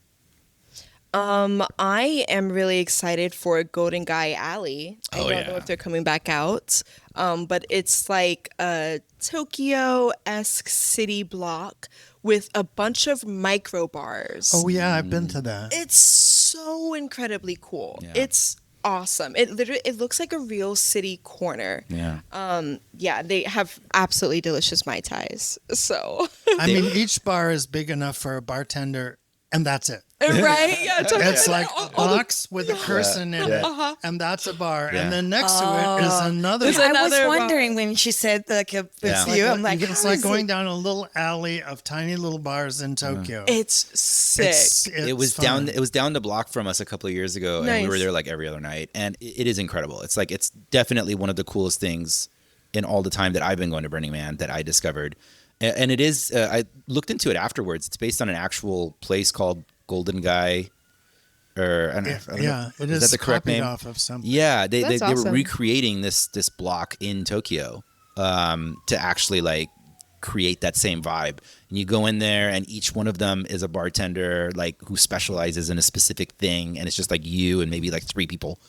I am really excited for Golden Guy Alley. I don't know if they're coming back out, but it's like a Tokyo-esque city block with a bunch of micro bars. Oh, yeah, I've been to that. It's so incredibly cool. Yeah. It's awesome. It looks like a real city corner. Yeah. They have absolutely delicious Mai Tais. So I mean, each bar is big enough for a bartender, and that's it. right? Yeah, totally. It's like a box with a person in it, and that's a bar. Yeah. And then next to it is another There's bar. I was another wondering when she said like a Yeah. you. I'm like, it's how like is going it? down a little alley of tiny little bars in Tokyo. It's sick. It was fun. down the block from us a couple of years ago, and we were Nice. there like every other night, and it is incredible. It's like it's definitely one of the coolest things in all the time that I've been going to Burning Man that I discovered, and it is. I looked into it afterwards. It's based on an actual place called Golden Guy, or I don't know. It Is is that the correct copied name? off of something. Yeah, they That's were awesome. recreating this block in Tokyo to actually like create that same vibe. And you go in there, and each one of them is a bartender like who specializes in a specific thing, and it's just like you and maybe like 3 people,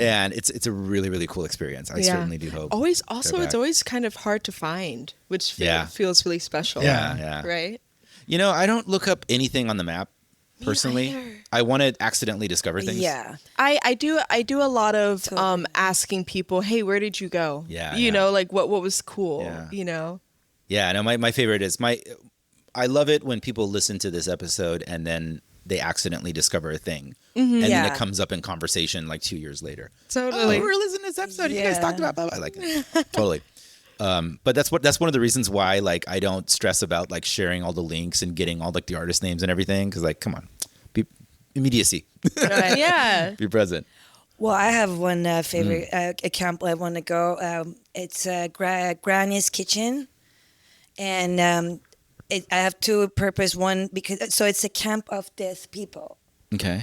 and it's a really really cool experience. I certainly do hope. Always, they're also, it's back. always kind of hard to find, which Yeah. feels really special. Yeah. Right? You know, I don't look up anything on the map personally. either. I want to accidentally discover things. Yeah. I do a lot of asking people, hey, where did you go? Yeah, You yeah. know, like what was cool, Yeah. you know? Yeah, no, my favorite is I love it when people listen to this episode and then they accidentally discover a thing. And then Yeah. it comes up in conversation like 2 years later. Totally. Oh, we were listening to this episode. You guys Yeah. talked about blah, blah. I like it. Totally. But that's one of the reasons why like I don't stress about like sharing all the links and getting all like the artist names and everything, because like come on, be immediacy. Yeah. Be present. Well, I have one favorite a camp I want to go. It's Granny's Kitchen, and I have 2 purpose. One because so it's a camp of deaf people, Okay.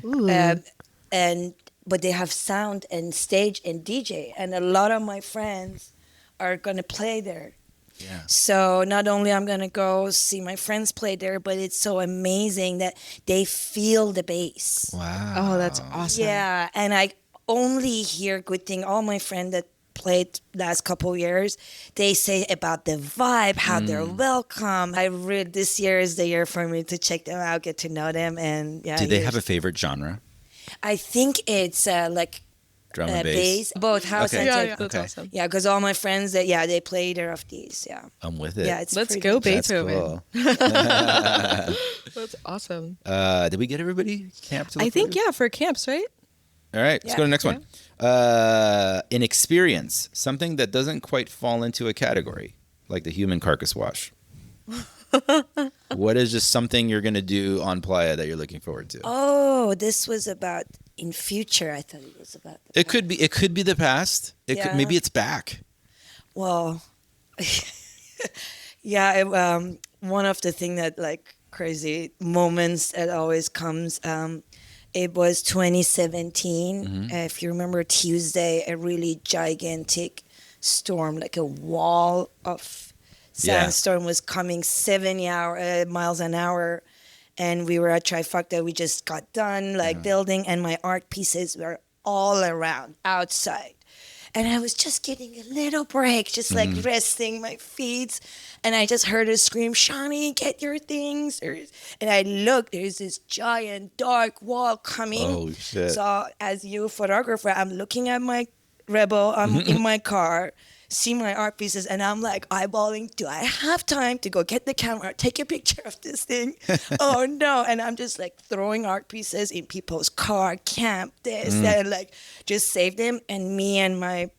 but they have sound and stage and DJ, and a lot of my friends are gonna play there. Yeah. So not only I'm gonna go see my friends play there, but it's so amazing that they feel the bass. Wow. Oh, that's awesome. Yeah, and I only hear good thing. All my friends that played last couple years, they say about the vibe, how they're welcome. This year is the year for me to check them out, get to know them, and yeah. Do they have a favorite genre? I think it's like Drum and bass. both house Okay. and Yeah, tech. that's Okay. awesome. Yeah, because all my friends they play either of these. Yeah, I'm with it. yeah, it's Let's pretty go, That's Beethoven. cool. That's awesome. Did we get everybody camp to I look think, forward yeah, for camps, right? to? All right, let's Yeah. go to the next one. An experience, something that doesn't quite fall into a category, like the human carcass wash. What is just something you're going to do on Playa that you're looking forward to? Oh, this was about in future. I thought it was about. It could be the past. Yeah. Maybe it's back. Well, yeah. One of the thing that like crazy moments that always comes. It was 2017. If you remember Tuesday, a really gigantic storm, like a wall of sandstorm was coming 70 miles an hour. And we were at Trifecta. We just got done building, and my art pieces were all around outside. And I was just getting a little break, just like resting my feet. And I just heard her scream, "Shani, get your things." And I looked, there's this giant dark wall coming. Oh, shit. So as you photographer, I'm looking at my Rebel, I'm in my car, see my art pieces, and I'm like eyeballing, do I have time to go get the camera, take a picture of this thing? Oh no. And I'm just like throwing art pieces in people's car, camp, this, that, and like just save them. And me and my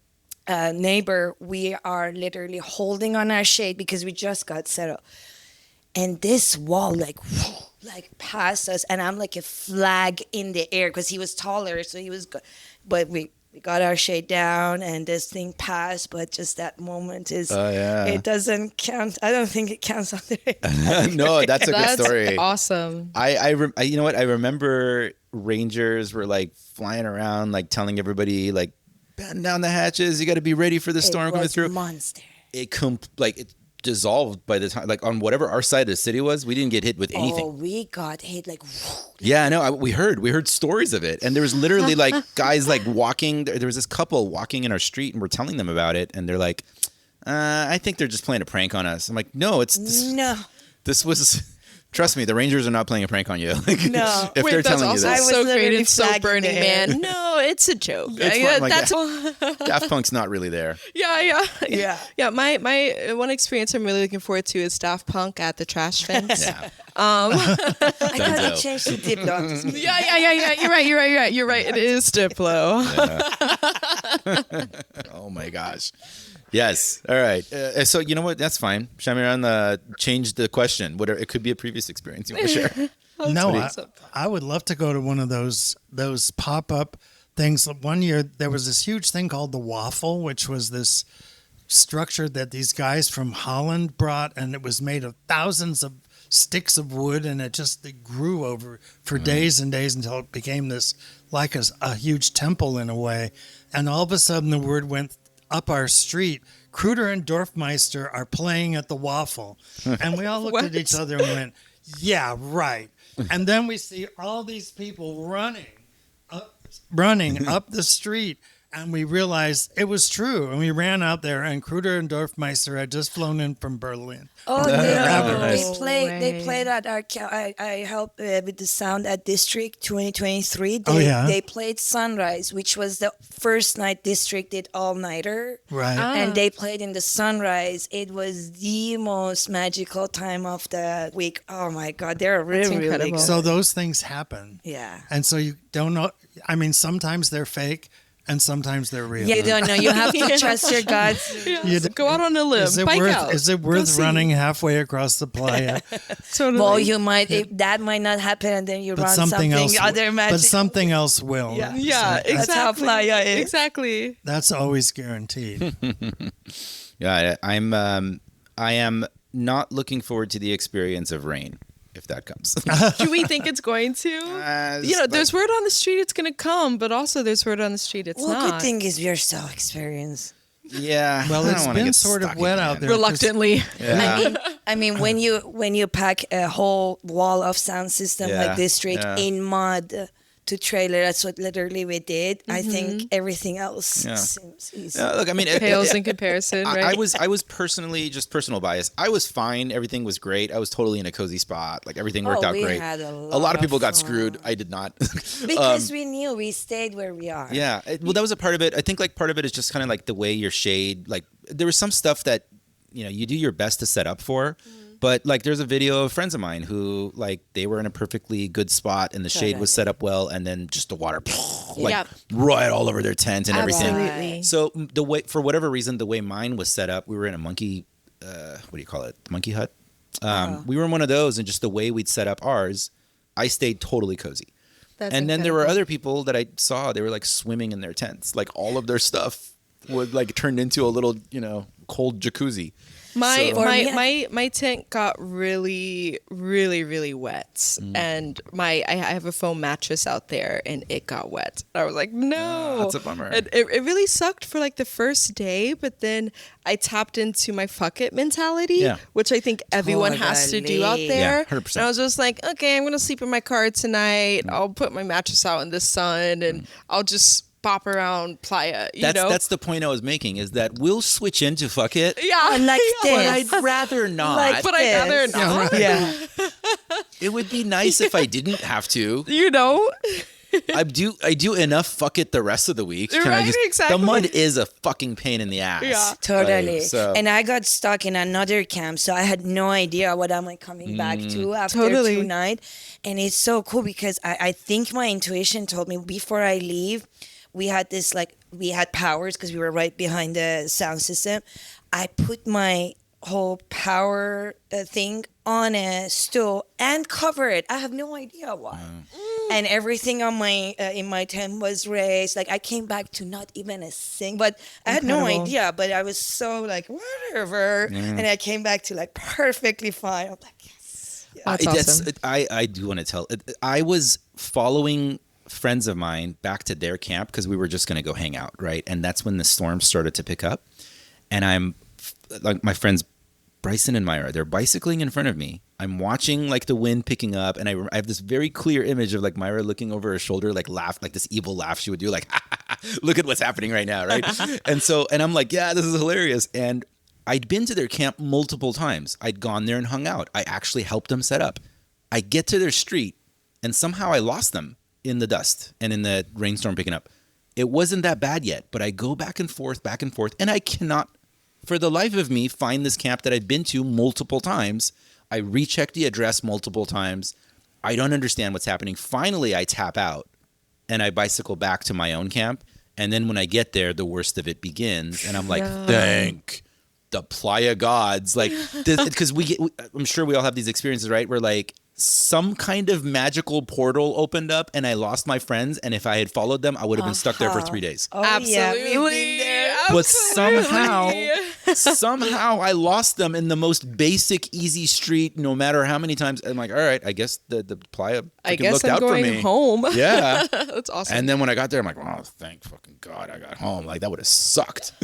neighbor, we are literally holding on our shade because we just got settled. and this wall like passed us, and I'm like a flag in the air because he was taller, so he was but we got our shade down and this thing passed, but just that moment is it doesn't count. I don't think it counts on the No, that's a good story. That's awesome. You know what? I remember Rangers were like flying around, like telling everybody, like, batten down the hatches. You got to be ready for the storm coming through. Monster. It dissolved by the time, like on whatever our side of the city was. We didn't get hit with anything. Oh, we got hit like. Yeah, no, we heard stories of it, and there was literally like guys like walking. There was this couple walking in our street, and we're telling them about it, and they're like, "I think they're just playing a prank on us." I'm like, "No, this was." Trust me, the Rangers are not playing a prank on you. Like, No. if they're telling you That's this. so great and so flagging Burning the Man. No, it's a joke. It's fun, like, Daft Punk's not really there. Yeah. My one experience I'm really looking forward to is Daft Punk at the trash fence. Yeah. I thought it changed to Diplo. Yeah. You're right. It is Diplo. Oh my gosh. Yes. All right. So you know what? That's fine. Shamiran, change the question. Whatever. It could be a previous experience you want to share. No, I would love to go to one of those pop-up things. One year there was this huge thing called the Waffle, which was this structure that these guys from Holland brought, and it was made of thousands of sticks of wood, and it grew over for days and days until it became this like a huge temple in a way. And all of a sudden the word went up our street, Kruder and Dorfmeister are playing at the Waffle. And we all looked at each other and went, yeah, right. And then we see all these people running up the street, and we realized it was true. And we ran out there, and Kruder and Dorfmeister had just flown in from Berlin. Oh, they played at our. I helped with the sound at District 2023. They played Sunrise, which was the first night District did all nighter. Right. And they played in the Sunrise. It was the most magical time of the week. Oh my God, they're really good. So those things happen. Yeah. And so you don't know. I mean, sometimes they're fake. And sometimes they're real. You don't know. You have to trust your guts. Go out on a limb. Is it worth running halfway across the playa? Totally. Well, you might. That might not happen, and then you run something other magic. But something else will. Yeah, exactly. That's how playa is. Exactly. That's always guaranteed. Yeah, I am not looking forward to the experience of rain, if that comes. Do we think it's going to? There's word on the street it's going to come, but also there's word on the street it's not. Good thing is we're so experienced. Yeah. Well, it's been sort of wet out there. Reluctantly. Yeah. I mean, when you pack a whole wall of sound system like District in mud to trailer, that's what literally we did. I think everything else seems easy. Look, I mean, pales in comparison, right? I was personally, just personal bias. I was fine. Everything was great. I was totally in a cozy spot. Like everything worked out great. Had a lot of people got screwed. I did not. Because we knew we stayed where we are. Yeah. Well, that was a part of it. I think like part of it is just kind of like the way your shade, like there was some stuff that, you do your best to set up for. But like there's a video of friends of mine who like they were in a perfectly good spot and the shade was set up well, and then just the water right all over their tent and everything. Absolutely. So for whatever reason, the way mine was set up, we were in a monkey what do you call it? Monkey hut. We were in one of those, and just the way we'd set up ours, I stayed totally cozy. And then there were other people that I saw, they were like swimming in their tents. Like all of their stuff was like turned into a little, cold jacuzzi. My tent got really, really, really wet, and I have a foam mattress out there, and it got wet. I was like, no, that's a bummer. And it really sucked for like the first day, but then I tapped into my fuck it mentality, which I think everyone has to do out there. Yeah, 100%. And I was just like, okay, I'm gonna sleep in my car tonight. I'll put my mattress out in the sun, and I'll just bop around playa, That's the point I was making, is that we'll switch into fuck it. Yeah. Like But this. I'd rather not. But I'd rather not. Yeah. It would be nice if I didn't have to. I do enough fuck it the rest of the week. Exactly. The mud is a fucking pain in the ass. Yeah. Totally. So. And I got stuck in another camp, so I had no idea what am I coming back to after 2 nights. And it's so cool because I think my intuition told me before I leave, we had this we had powers because we were right behind the sound system. I put my whole power thing on a stool and cover it. I have no idea why. And everything on my in my tent was raised. Like I came back to not even a sing, but I had no idea. But I was so like whatever, and I came back to like perfectly fine. I'm like, yes. Yeah. That's awesome. I do want to tell. I was following friends of mine back to their camp because we were just going to go hang out, right? And that's when the storm started to pick up. And I'm like, my friends Bryson and Myra, they're bicycling in front of me. I'm watching like the wind picking up, and I have this very clear image of like Myra looking over her shoulder, like laugh, like this evil laugh she would do, like, look at what's happening right now, right? and I'm like, yeah, this is hilarious. And I'd been to their camp multiple times. I'd gone there and hung out. I actually helped them set up. I get to their street, and somehow I lost them in the dust and in the rainstorm picking up. It wasn't that bad yet, but I go back and forth, and I cannot, for the life of me, find this camp that I've been to multiple times. I recheck the address multiple times. I don't understand what's happening. Finally, I tap out and I bicycle back to my own camp. And then when I get there, the worst of it begins. And I'm like, thank the playa gods. Like, because I'm sure we all have these experiences, right? Where like some kind of magical portal opened up and I lost my friends. And if I had followed them, I would have been stuck there for 3 days. Oh, Absolutely. But somehow I lost them in the most basic, easy street, no matter how many times. I'm like, all right, I guess the playa looked out for me. I'm going home. Yeah. That's awesome. And then when I got there, I'm like, oh, thank fucking God I got home. Like, that would have sucked.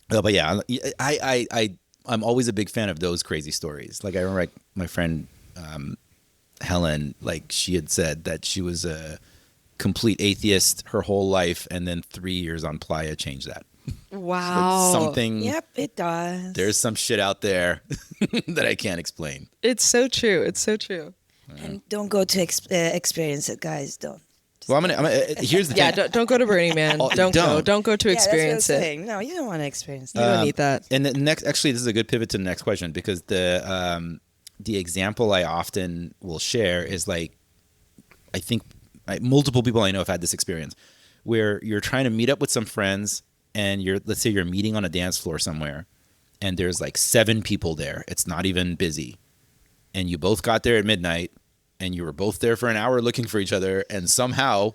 But yeah, I'm always a big fan of those crazy stories. Like, I remember like, my friend Helen, like, she had said that she was a complete atheist her whole life, and then 3 years on playa changed that. Wow. Something. Yep, it does. There's some shit out there that I can't explain. It's so true. It's so true. And don't go to experience it, guys. Don't. Well, I'm gonna here's the Yeah, thing. don't go to Burning Man. Don't go to experience that's what I'm it. saying. No, you don't want to experience You that. don't need that. And the next, actually, this is a good pivot to the next question, because the example I often will share is like, I think multiple people I know have had this experience where you're trying to meet up with some friends, and let's say you're meeting on a dance floor somewhere, and there's like 7 people there. It's not even busy, and you both got there at midnight, and you were both there for an hour looking for each other, and somehow,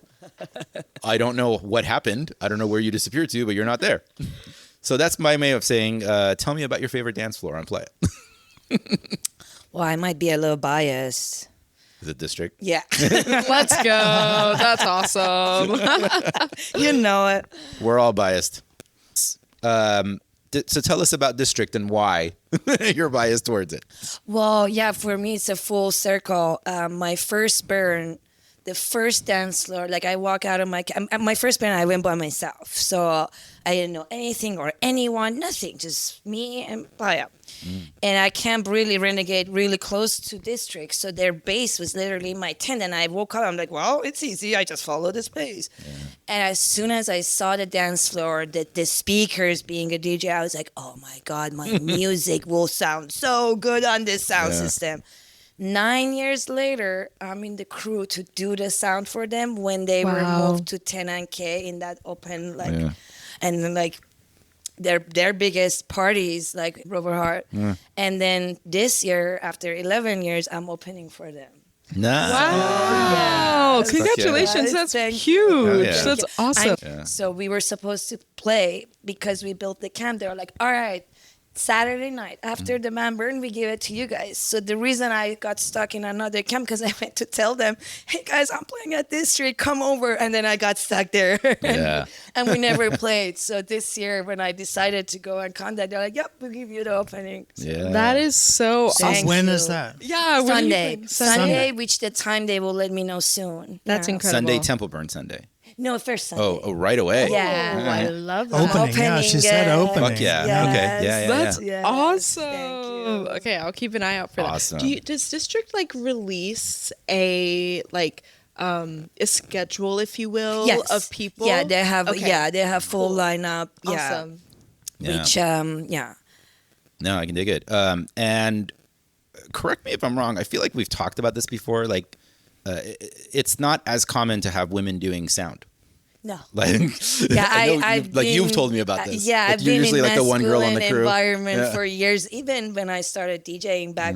I don't know what happened. I don't know where you disappeared to, but you're not there. So that's my way of saying, tell me about your favorite dance floor on Playa. Well, I might be a little biased. The district? Yeah. Let's go. That's awesome. You know it. We're all biased. So tell us about district and why you're biased towards it. Well, yeah, for me, it's a full circle. My first burn, the first dance floor, like I walk out of my first burn, I went by myself. So I didn't know anything or anyone, nothing, just me and Playa. And I camped really renegade, really close to district. So their base was literally my tent. And I woke up, I'm like, well, it's easy. I just follow this base. Yeah. And as soon as I saw the dance floor, the speakers being a DJ, I was like, oh my God, my music will sound so good on this sound system. 9 years later, I'm in the crew to do the sound for them when they were moved to Tenanke in that open, like, and then like, their biggest parties like Rover Heart. And then this year, after 11 years, I'm opening for them. Nice. Wow. Yes. Congratulations. Yes, That's huge. Yeah. That's awesome. So we were supposed to play because we built the camp. They were like, all right, Saturday night after the man burn, we give it to you guys. So the reason I got stuck in another camp, because I went to tell them, hey guys, I'm playing at this street, come over. And then I got stuck there. And we never played. So this year when I decided to go and contact, they're like, yep, we'll give you the opening. Yeah. That is so awesome. When is that? Yeah. Sunday, which the time they will let me know soon. That's incredible. Sunday, Temple Burn Sunday. No, first Sunday. Oh, right away. Yeah. Oh, I love that. Opening. Yeah, she said opening. Fuck yeah. Yes. Okay. Yeah. That's Yes, awesome. thank you. Okay, I'll keep an eye out for Awesome. that. Does District like release a schedule, if you will, Yes. of people? Yeah, they have. Okay. Yeah, they have full lineup. Yeah, Awesome. which No, I can dig it. And correct me if I'm wrong. I feel like we've talked about this before. Like, it's not as common to have women doing sound. No. Like, Yeah, I've like you've told me about this. Yeah, like, I've you're been usually in like the one girl on the crew. environment for years. Even when I started DJing back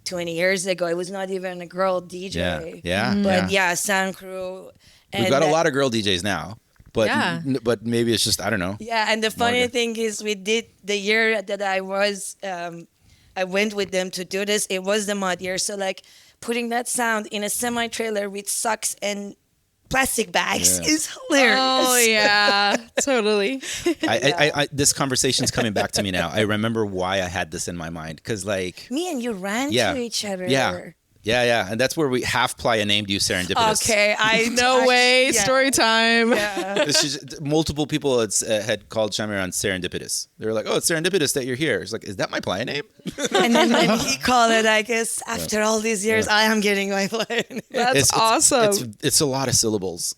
20 years ago, I was not even a girl DJ. Yeah. But sound crew. We've got a lot of girl DJs now. But maybe it's just, I don't know. Yeah, and the funny thing is, we did the year that I was, I went with them to do this. It was the mud year, so like putting that sound in a semi trailer with socks and plastic bags is hilarious. Oh yeah, totally. This conversation's coming back to me now. I remember why I had this in my mind because, like, me and you ran to each other. Yeah, and that's where we half Playa named you Serendipitous. Okay, no way. Story time. Yeah. Multiple people had called Shamiran Serendipitous. They were like, "Oh, it's serendipitous that you're here." It's like, "Is that my Playa name?" And then when he called it, I guess after all these years, I am getting my Playa name. That's awesome. It's a lot of syllables.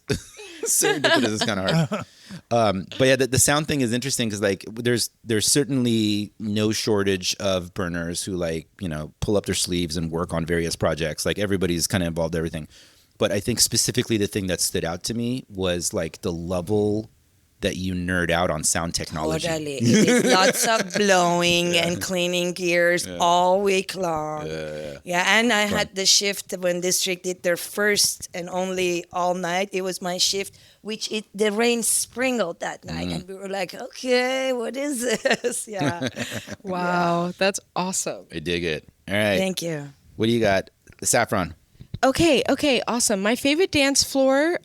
Serendipitous is kind of hard. But yeah, the sound thing is interesting because, like, there's certainly no shortage of burners who, like, you know, pull up their sleeves and work on various projects. Like, everybody's kind of involved in everything. But I think specifically the thing that stood out to me was, like, the level that you nerd out on sound technology. Totally. It is lots of blowing and cleaning gears all week long. Yeah, and I had the shift when District did their first and only all night. It was my shift, which the rain sprinkled that night. And we were like, okay, what is this? Yeah. Wow, that's awesome. I dig it. All right. Thank you. What do you got? Saffron. Okay, awesome. My favorite dance floor.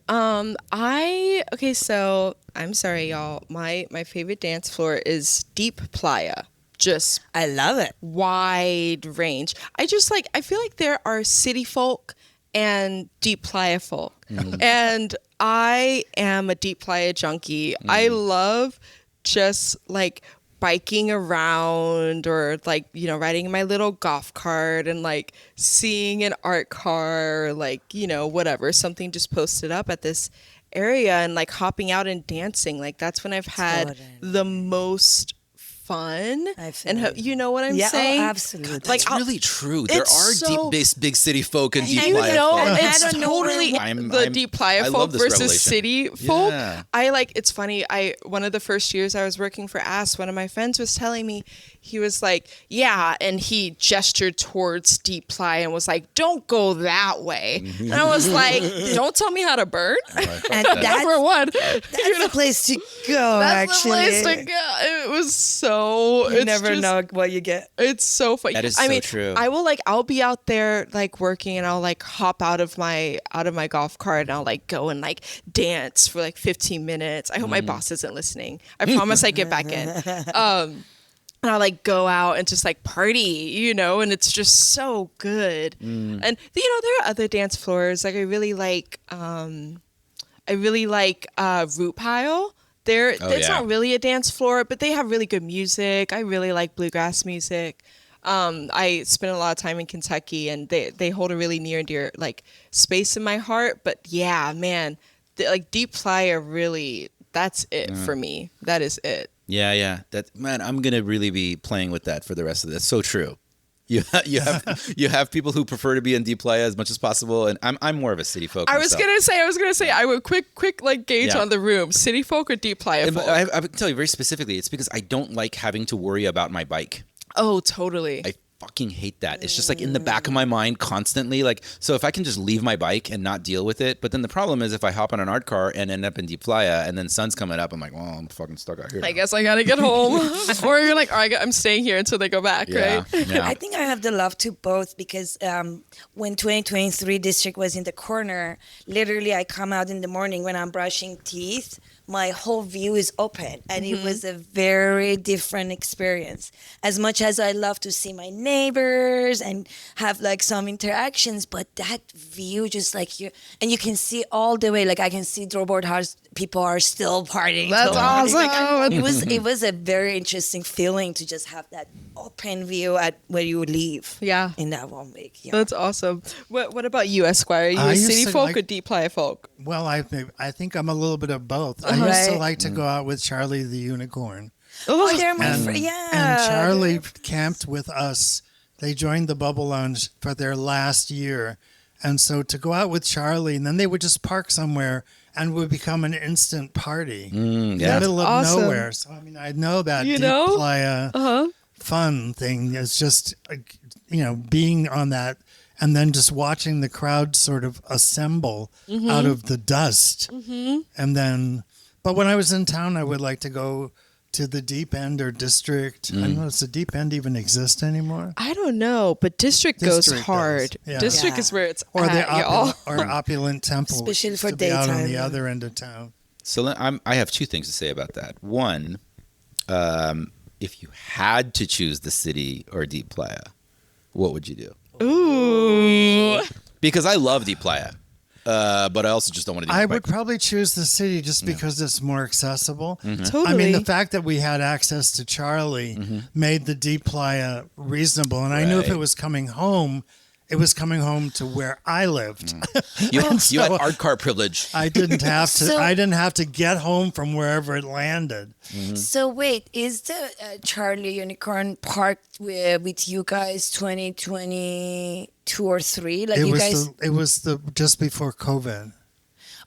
So I'm sorry, y'all. My favorite dance floor is Deep Playa. Just I love it. Wide range. I feel like there are city folk and Deep Playa folk. And I am a Deep Playa junkie. I love just like biking around or like, you know, riding in my little golf cart and like seeing an art car or like, you know, whatever, something just posted up at this area and like hopping out and dancing. Like that's when I've had the most fun. You know what I'm saying? Oh, absolutely. That's really true. There are big city folk and Deep Playa. You know, folk. it's totally the Deep Playa folk versus city folk. It's funny. One of the first years I was working for Ask, one of my friends was telling me, he was like, yeah, and he gestured towards Deep Playa and was like, don't go that way. And I was like, don't tell me how to burn. And that's for one. That's the place to go, That's the place to go. It was so you never know what you get. It's so funny. That is so true. I'll be out there like working and I'll like hop out of my golf cart and I'll like go and like dance for like 15 minutes. I hope my boss isn't listening. I promise I get back in. And I'll like go out and just like party, you know, and it's just so good. And you know, there are other dance floors. Like I really like Root Pile. It's not really a dance floor, but they have really good music. I really like bluegrass music. I spent a lot of time in Kentucky, and they hold a really near and dear like space in my heart. But yeah, man, like Deep Playa really, that's it for me. That is it. Yeah. I'm gonna really be playing with that for the rest of this. So true. You have people who prefer to be in Deep Playa as much as possible, and I'm more of a city folk. I was gonna say I would quick like gauge on the room, city folk or Deep Playa folk. I would tell you very specifically, it's because I don't like having to worry about my bike. Oh, totally. I fucking hate that. It's just like in the back of my mind constantly. Like, so if I can just leave my bike and not deal with it, but then the problem is if I hop on an art car and end up in Deep Playa and then sun's coming up, I'm like, well, I'm fucking stuck out here. I guess I gotta get home. Or you're like, all right, I'm staying here until they go back, right? Yeah. I think I have the love to both because when 2023 District was in the corner, literally I come out in the morning when I'm brushing teeth, my whole view is open, and it was a very different experience. As much as I love to see my neighbors and have like some interactions, but that view just like you can see all the way. Like I can see Drawboard House people are still partying. That's awesome. Like, it was a very interesting feeling to just have that open view at where you leave. Yeah, in that 1 week. Yeah. That's awesome. What about you, Esquire? Are you a city folk or Deep Playa folk? Well, I think I'm a little bit of both. I used to like to go out with Charlie the Unicorn. Oh, they're my friend. Yeah. And Charlie camped with us. They joined the Bubble Lounge for their last year. And so to go out with Charlie, and then they would just park somewhere and would become an instant party in the middle of awesome. nowhere. So, I mean, I know that You deep know? playa fun thing is just, being on that and then just watching the crowd sort of assemble out of the dust. And then, but when I was in town, I would like to go to the Deep End or District. I don't know, does the Deep End even exist anymore? I don't know, but District goes District hard. does, yeah. District is where it's Or the at, y'all. opulent temple, which Especially used for to be out on daytime, the yeah. other end of town. So I have two things to say about that. One, if you had to choose the city or Deep Playa, what would you do? Ooh. Because I love Deep Playa, but I also just don't want to do I it. would probably choose the city just because it's more accessible. Totally. I mean, the fact that we had access to Charlie made the Deep Playa reasonable. And I knew if Right. it was coming home, it was coming home to where I lived. You had so- art car privilege. I didn't have to. So- I didn't have to get home from wherever it landed. So wait, is the Charlie Unicorn parked with you guys 2022 or 3? Like you guys? It was the just before COVID.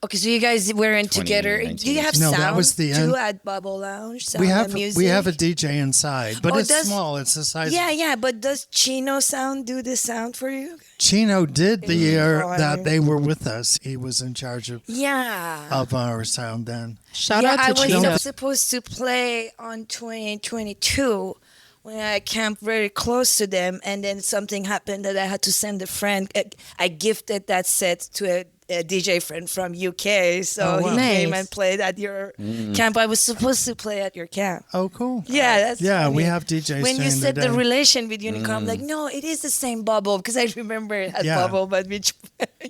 Okay, so you guys weren't together. 2019. Do you have No, that sound was the too end. at Bubble Lounge? Sound We and have music? we have a DJ inside, but Oh, it's does- small. It's the size. Yeah, but does Chino Sound do the sound for you? Chino did the year Oh, that they were with us. He was in charge Yeah. of our sound then. Shout yeah, out I to was Chino. supposed to play on 2022 when I camped very close to them, and then something happened that I had to send a friend. I gifted that set to a DJ friend from UK, so Oh, wow. he came Nice. and played at your camp. I was supposed to play at your camp. Oh, cool. Yeah, that's Yeah, we funny. have DJs When you saying said the today. relation with Unicorn, I'm like, no, it is the same bubble because I remember it had Yeah. bubble, but which,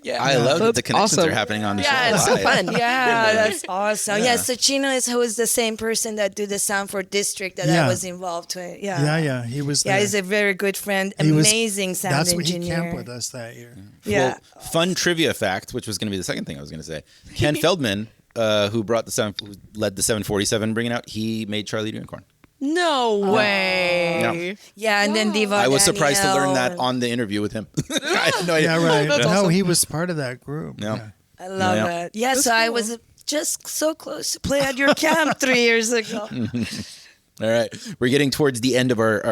yeah. I love that That's the connections awesome. are happening on the Yeah, show. it's so live. fun. Yeah, that's awesome. Yeah. Yeah, so Chino is who is the same person that do the sound for District that Yeah. I was involved with. Yeah, he was Yeah, there. he's a very good friend, He was- amazing sound That's what engineer. he camped with us that year. Yeah. Well, fun trivia fact, which was going to be the second thing I was going to say. Ken Feldman, who led the 747 bringing out, he made Charlie the Unicorn. No way. Yeah, and then Diva I was surprised to learn that Danielle. on the interview with him. I had no idea. Yeah, right. That's No, awesome. he was part of that group. Yeah. I love Yeah. that. Yeah, so I was just so close to play at your camp 3 years ago. All right. We're getting towards the end of our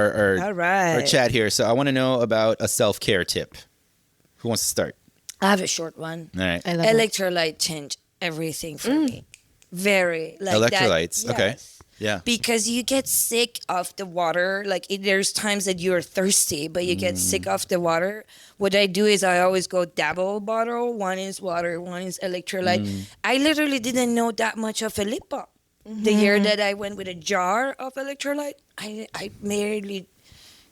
All right. our chat here. So I want to know about a self-care tip. Who wants to start? I have a short one. All right. I love it. Electrolyte changed everything for me. Very like Electrolytes. That, Okay. yes. Yeah. Because you get sick of the water. Like there's times that you're thirsty, but you get sick of the water. What I do is I always go double bottle. One is water, one is electrolyte. I literally didn't know that much of a lip balm. The year that I went with a jar of electrolyte, I merely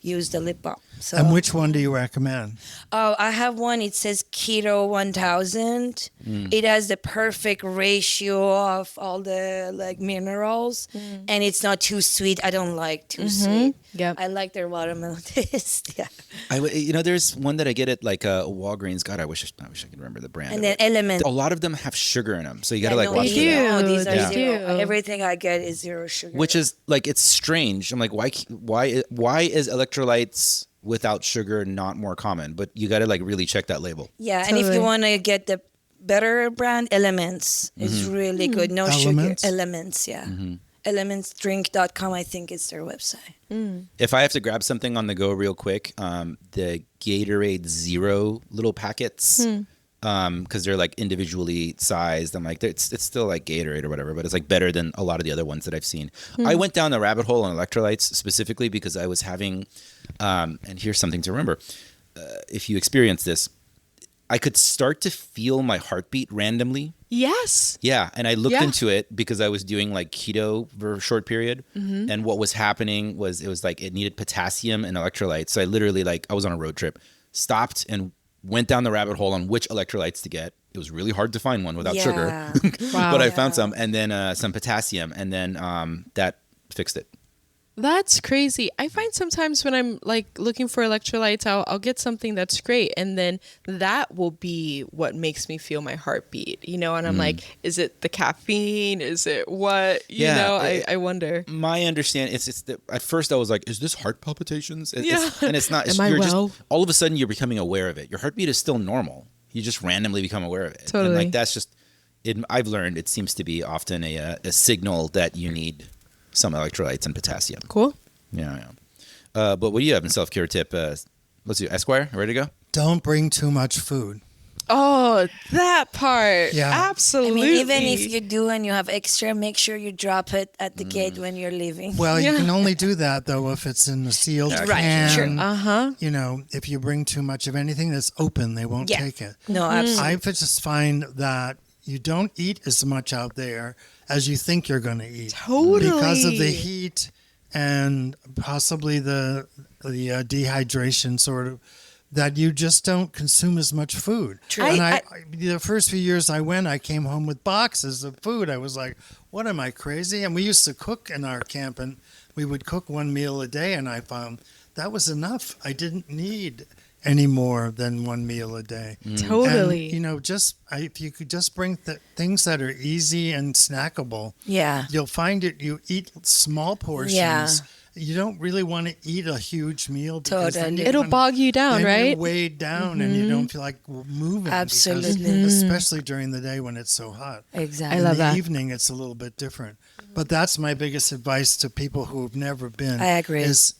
used the lip balm. So And which one do you recommend? Oh, I have one. It says Keto 1000. It has the perfect ratio of all the like minerals, and it's not too sweet. I don't like too sweet. Yep. I like their watermelon taste. Yeah, There's one that I get at like Walgreens. God, I wish I could remember the brand. and of then it. Element. A lot of them have sugar in them, so you got to Yeah, like no, watch these for that. are- no, these are Yeah. zero. They do. Everything I get is zero sugar. Which is like it's strange. I'm like, why is electrolytes without sugar not more common? But you got to like really check that label. yeah, and if Totally. you want to get the better brand, Elements is really good. No Elements? sugar. Elements, yeah. Elementsdrink.com, I think is their website. If I have to grab something on the go real quick, the Gatorade Zero little packets, because they're like individually sized. I'm like, it's still like Gatorade or whatever, but it's like better than a lot of the other ones that I've seen. I went down the rabbit hole on electrolytes specifically because I was having, and here's something to remember. If you experience this, I could start to feel my heartbeat randomly. Yes. Yeah, and I looked Yeah. into it because I was doing like keto for a short period, and what was happening was it was like it needed potassium and electrolytes. So I literally I was on a road trip, stopped and went down the rabbit hole on which electrolytes to get. It was really hard to find one without sugar, Wow. but I found some, and then some potassium, and then that fixed it. That's crazy. I find sometimes when I'm like looking for electrolytes, I'll get something that's great, and then that will be what makes me feel my heartbeat, you know. And I'm like, is it the caffeine? Is it what? You Yeah, know, I wonder. My understanding it's at first I was like, is this heart palpitations? Yeah. And it's not. It's, Am I you're well? just all of a sudden you're becoming aware of it. Your heartbeat is still normal. You just randomly become aware of it. Totally. And like that's just I've learned it seems to be often a signal that you need some electrolytes and potassium. Cool. Yeah. But what do you have in self-care tip? Let's do Esquire. Ready to go? Don't bring too much food. Oh, that part. Yeah. I Absolutely. mean, even if you do and you have extra, make sure you drop it at the gate when you're leaving. Well, you can only do that, though, if it's in a sealed can. Sure. You know, if you bring too much of anything that's open, they won't take it. No, absolutely. I just find that you don't eat as much out there as you think you're going to eat. Totally. Because of the heat and possibly the dehydration sort of, that you just don't consume as much food. True. And the first few years I went, I came home with boxes of food. I was like, what am I, crazy? And we used to cook in our camp, and we would cook one meal a day, and I found that was enough. I didn't need any more than one meal a day. Totally. And, you know, if you could just bring things that are easy and snackable, Yeah. you'll find you eat small portions. Yeah. You don't really want to eat a huge meal because then Totally. you're It'll gonna- bog you down, then right? You're weighed down and you don't feel like moving. because- Absolutely. especially during the day when it's so hot. Exactly. I love In the that. evening, it's a little bit different. But that's my biggest advice to people who have never been. I agree. Is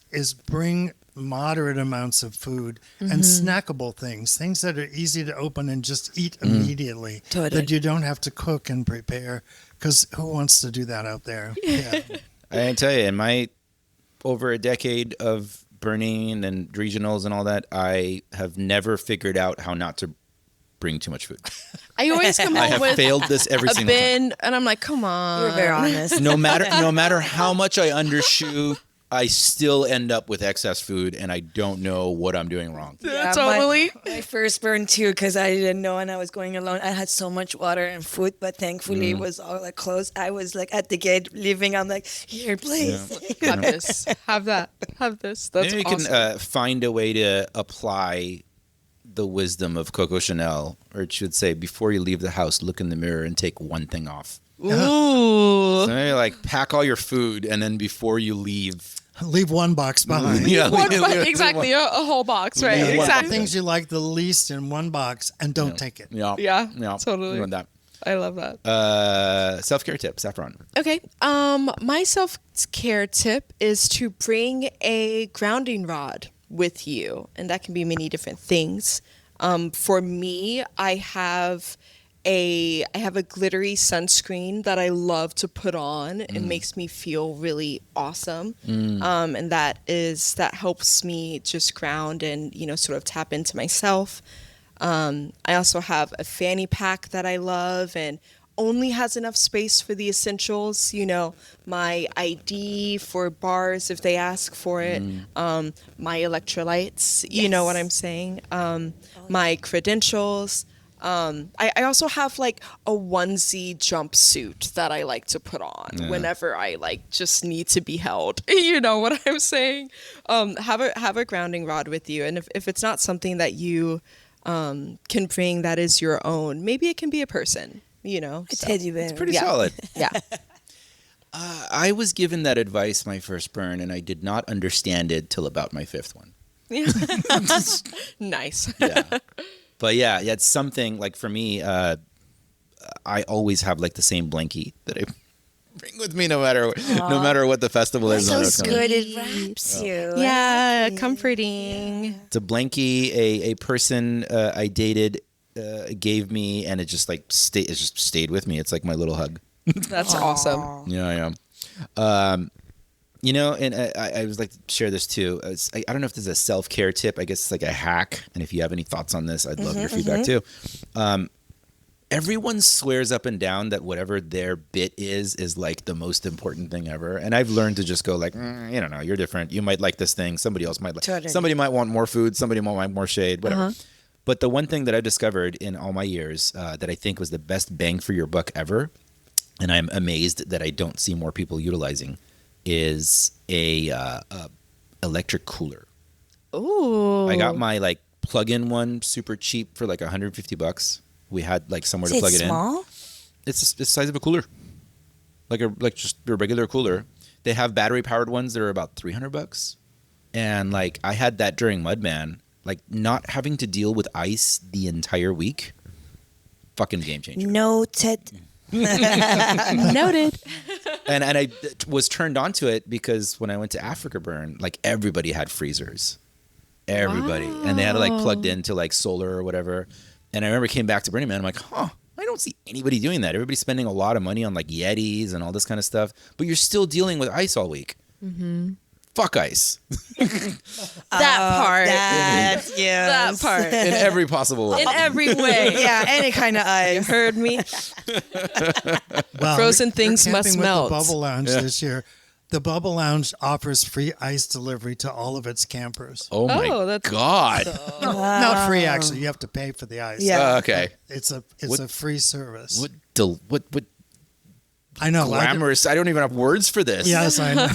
bring moderate amounts of food and snackable things that are easy to open and just eat immediately. Totally. That you don't have to cook and prepare. Because who wants to do that out there? Yeah. I can tell you, in my over a decade of burning and regionals and all that, I have never figured out how not to bring too much food. I always come I home have with failed this every a single time. bin, and I'm like, come on. You're very honest. No matter how much I undershoot, I still end up with excess food, and I don't know what I'm doing wrong. Yeah, Totally. My first burn too, because I didn't know, and I was going alone. I had so much water and food, but thankfully it was all like closed. I was like at the gate leaving. I'm like, here, please. Have this. Have that. Have this. That's Maybe you awesome. can find a way to apply the wisdom of Coco Chanel, or it should say, before you leave the house, look in the mirror and take one thing off. Ooh. So maybe like pack all your food, and then before you leave, Leave one box behind. Exactly. A whole box, right? Yeah, one- Exactly. Things you like the least in one box and don't take it. Yeah, Yeah, yeah, totally. you want that. I love that. Self-care tip, Saffron. Okay. My self-care tip is to bring a grounding rod with you, and that can be many different things. For me, I have a glittery sunscreen that I love to put on. It makes me feel really awesome. And that helps me just ground and, sort of tap into myself. I also have a fanny pack that I love and only has enough space for the essentials, my ID for bars if they ask for it, my electrolytes, you know what I'm saying, my credentials. I also have like a onesie jumpsuit that I like to put on whenever I just need to be held. You know what I'm saying? Have a grounding rod with you, and if it's not something that you can bring that is your own, maybe it can be a person. A teddy bear. It's pretty solid. Yeah. I was given that advice my first burn, and I did not understand it till about my fifth one. Nice. Yeah. But yeah, it's something like for me, I always have like the same blankie that I bring with me no matter what the festival is. So no matter what's going on. good. It wraps you. Yeah, comforting. It's a blankie a person I dated gave me, and it just stayed with me. It's like my little hug. That's awesome. Yeah. And I was like to share this too. I don't know if this is a self-care tip. I guess it's like a hack. And if you have any thoughts on this, I'd love your feedback too. Everyone swears up and down that whatever their bit is like the most important thing ever. And I've learned to just go like, you don't know, you're different. You might like this thing. Somebody else might like. Totally. Somebody might want more food. Somebody might want more shade. Whatever. But the one thing that I discovered in all my years that I think was the best bang for your buck ever, and I'm amazed that I don't see more people utilizing, is a electric cooler. Ooh. I got my like plug-in one super cheap for like $150. We had like somewhere to plug it small? in. It's the size of a cooler, like just a regular cooler. They have battery powered ones that are about $300, and like I had that during Mudman. like not having to deal with ice the entire week, fucking game changer. Noted. Noted. And I was turned on to it because when I went to Africa Burn, like everybody had freezers. Everybody. Wow. And they had it like plugged into like solar or whatever. And I remember came back to Burning Man, I'm like, I don't see anybody doing that. Everybody's spending a lot of money on like Yetis and all this kind of stuff, but you're still dealing with ice all week. Mm-hmm. Fuck ice. That part. That part. In every possible way. In every way. Yeah, any kind of ice. You heard me. Well, Frozen things you're must camping with melt. The Bubble Lounge this year. The Bubble Lounge offers free ice delivery to all of its campers. Oh my that's God. No, not free actually. You have to pay for the ice. Yeah. Okay. It's a free service. What I know. glamorous. I don't even have words for this. Yes, I know.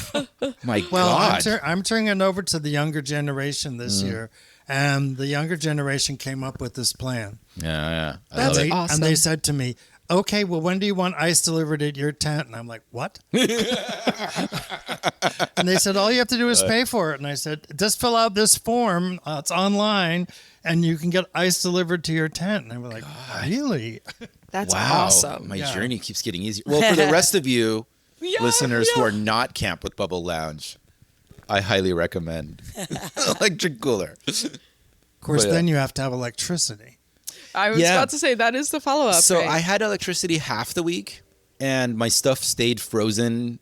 My Well, God. I'm turning it over to the younger generation this year, and the younger generation came up with this plan. Yeah. I That's love it. awesome. And they said to me, "Okay, well, when do you want ice delivered at your tent?" And I'm like, "What?" And they said, "All you have to do is pay for it." And I said, "Just fill out this form. It's online, and you can get ice delivered to your tent." And they were like, "Really?" That's Wow. awesome. My journey keeps getting easier. Well, for the rest of you listeners who are not Camp with Bubble Lounge, I highly recommend electric cooler. Of course, then you have to have electricity. I was about to say that is the follow-up. So right? I had electricity half the week, and my stuff stayed frozen,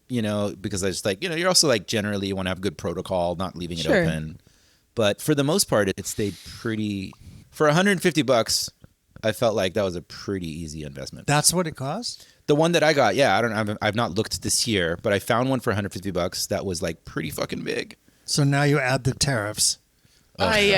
because I just like, you're also like generally you want to have good protocol, not leaving it open. But for the most part, it stayed pretty. For $150, I felt like that was a pretty easy investment. That's what it cost? The one that I got, I've not looked this year, but I found one for $150 that was like pretty fucking big. So now you add the tariffs. Ay.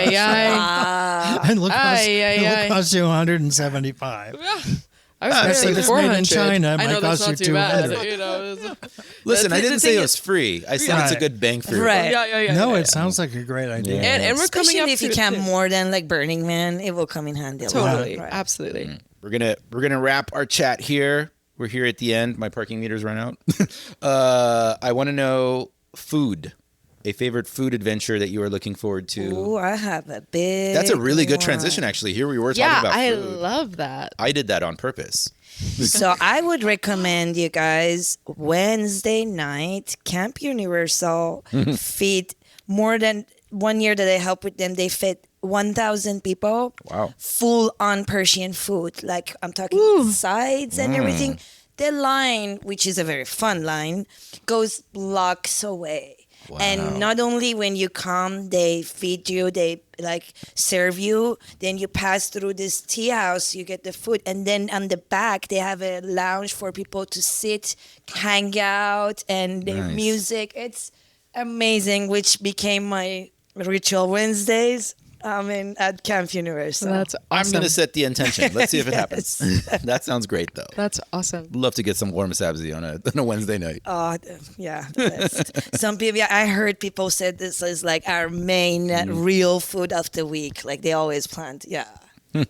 And look, it cost you $175. I was Especially if it's made in 400. China, it I know might that's cost not you too bad. $200. Listen, I the didn't say thing it was free. I said it's a good bang for your buck. Right. Yeah. No, it sounds like a great idea. Yeah. And we're coming Especially up if you to camp more than like Burning Man, it will come in handy. a lot. Totally, Right. absolutely. We're gonna wrap our chat here. We're here at the end. My parking meter's run out. I want to know food. A favorite food adventure that you are looking forward to. Ooh, I have a big. That's a really good one. transition, actually. Here we were talking Yeah, about I food. love that. I did that on purpose. So I would recommend you guys Wednesday night Camp Universal feed more than 1 year that I helped with them. They fed 1,000 people. Wow. Full on Persian food. Like I'm talking sides and everything. The line, which is a very fun line, goes blocks away. Wow. And not only when you come, they feed you, they like serve you. Then you pass through this tea house, you get the food. And then on the back, they have a lounge for people to sit, hang out, and the Nice. music. It's amazing, which became my ritual Wednesdays. At Camp Universal. That's awesome. I'm going to set the intention. Let's see if it happens. That sounds great, though. That's awesome. Love to get some warm sabzi on a Wednesday night. Oh, yeah. The best. Some people, I heard people said this is like our main real food of the week. Like they always planned. Yeah. All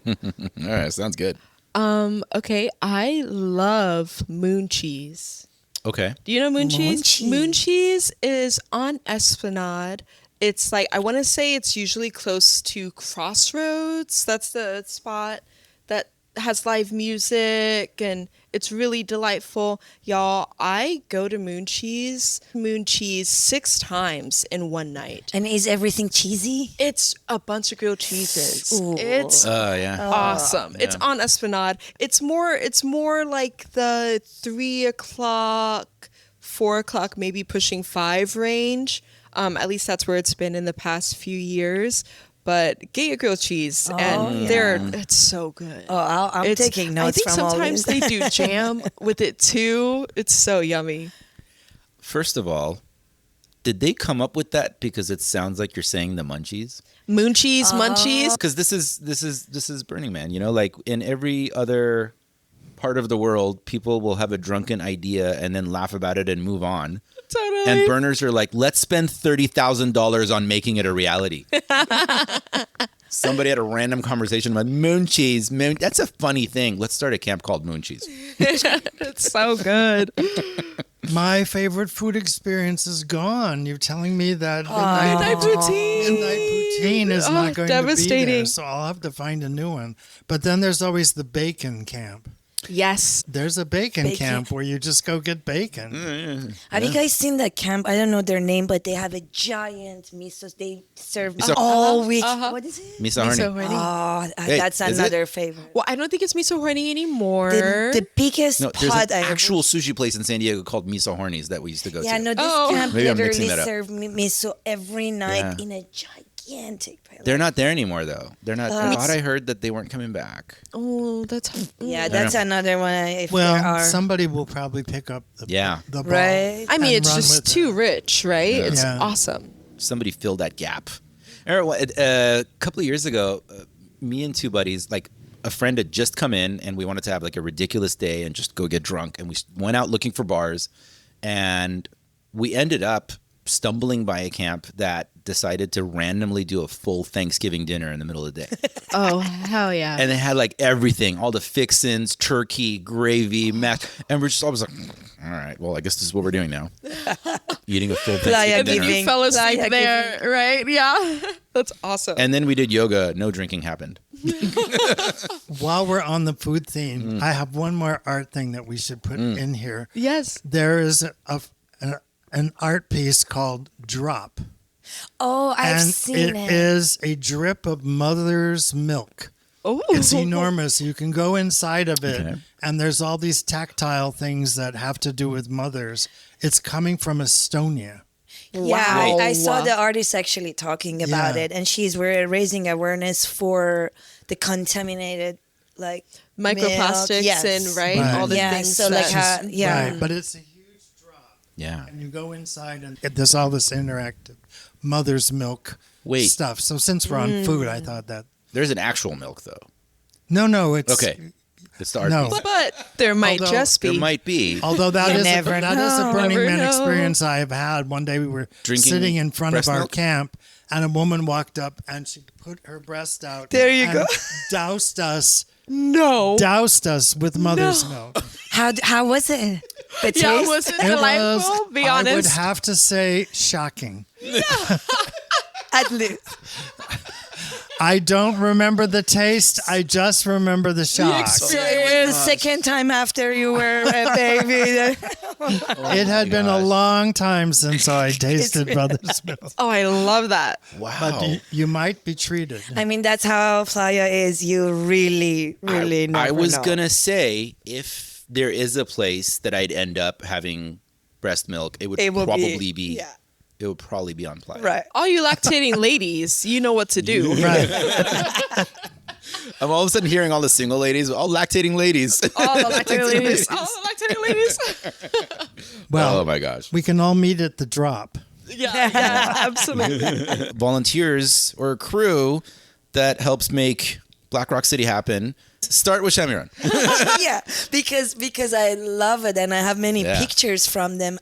right, sounds good. Okay, I love moon cheese. Okay. Do you know moon cheese? cheese. Moon cheese is on Esplanade. It's like, I want to say it's usually close to Crossroads. That's the spot that has live music and it's really delightful. Y'all, I go to Moon Cheese 6 times in one night. And is everything cheesy? It's a bunch of grilled cheeses. Ooh. It's Yeah. awesome. It's on Esplanade. It's more like the 3 o'clock, 4 o'clock, maybe pushing 5 range. At least that's where it's been in the past few years. But get your grilled cheese, and it's so good. Oh, I'm taking notes from all sometimes this. they do jam with it too. It's so yummy. First of all, did they come up with that because it sounds like you're saying the munchies? Moon cheese, munchies. Because this is Burning Man. Like in every other part of the world, people will have a drunken idea and then laugh about it and move on. Totally. And burners are like, let's spend $30,000 on making it a reality. Somebody had a random conversation about moon cheese. That's a funny thing. Let's start a camp called Moon Cheese. It's so good. My favorite food experience is gone. You're telling me that Midnight poutine. midnight poutine is not going to be devastating. there, so I'll have to find a new one. But then there's always the bacon camp. Yes. There's a bacon camp where you just go get bacon. Have you guys seen that camp? I don't know their name, but they have a giant miso. They serve Miso- all week. What is it? Miso horny. Oh, Hey, that's is another favorite. Well, I don't think it's miso horny anymore. The biggest No, there's pot an I actual sushi place in San Diego called Miso Hornies that we used to go Yeah, to. no, this camp Maybe I'm literally mixing that up. serve miso every night Yeah. in a gigantic pan. They're not there anymore, though. They're not. I thought I heard that they weren't coming back. Oh, that's Yeah, that's another one. If there Well, are. somebody will probably pick up the ball. Right. I mean, and it's run just with too it. rich, right? It's Yeah. awesome. Somebody filled that gap. A couple of years ago, me and two buddies, like a friend had just come in, and we wanted to have like a ridiculous day and just go get drunk. And we went out looking for bars, and we ended up stumbling by a camp that decided to randomly do a full Thanksgiving dinner in the middle of the day. Oh, hell yeah. And they had like everything, all the fixins, turkey, gravy, mash. And we're just always like, all right, well, I guess this is what we're doing now. Eating a full Playa Thanksgiving dinner. giving. Fell asleep Playa there, right? Yeah. That's awesome. And then we did yoga. No drinking happened. While we're on the food theme, I have one more art thing that we should put in here. Yes. There is an art piece called Drop. Oh, I've and seen it it. is a drip of mother's milk. Oh, It's enormous. You can go inside of it, Okay. and there's all these tactile things that have to do with mothers. It's coming from Estonia. Yeah, Wow. I saw the artist actually talking about Yeah. it, and we're raising awareness for the contaminated like microplastics milk. Yes. and right, Right. all the Yeah, things. so like that- how, yeah. Right, but it's a huge drop. Yeah. And you go inside, and there's all this interactive mother's milk Wait. stuff. So since we're on food, I thought that. There's an actual milk, though. No, it's Okay. It's the art No. piece. but there might Although just be. There might be. Although that You is never a know. Burning Never Man know. experience I have had. One day we were Drinking sitting in front of breast our milk? camp, and a woman walked up and she put her breast out. There you and go. Doused us with mother's milk. How was it? The taste? Yeah, was it delightful? Be I would honest. have to say, shocking. At least. I don't remember the taste. I just remember the shock. The second time after you were a baby. It had been a long time since I tasted mother's milk. Oh, I love that. Wow. But you might be treated. I mean, that's how Playa is. You really, really never I was know. going to say, if there is a place that I'd end up having breast milk, it would probably be. Yeah. It would probably be on Playa. Right. All you lactating ladies, you know what to do. Right. I'm all of a sudden hearing all the single ladies, all lactating ladies. All the lactating ladies. All the lactating ladies. Well, oh my gosh. we can all meet at the drop. Yeah, absolutely. Volunteers or a crew that helps make Black Rock City happen. Start with Shamiran. Yeah, because I love it and I have many Yeah. pictures from them.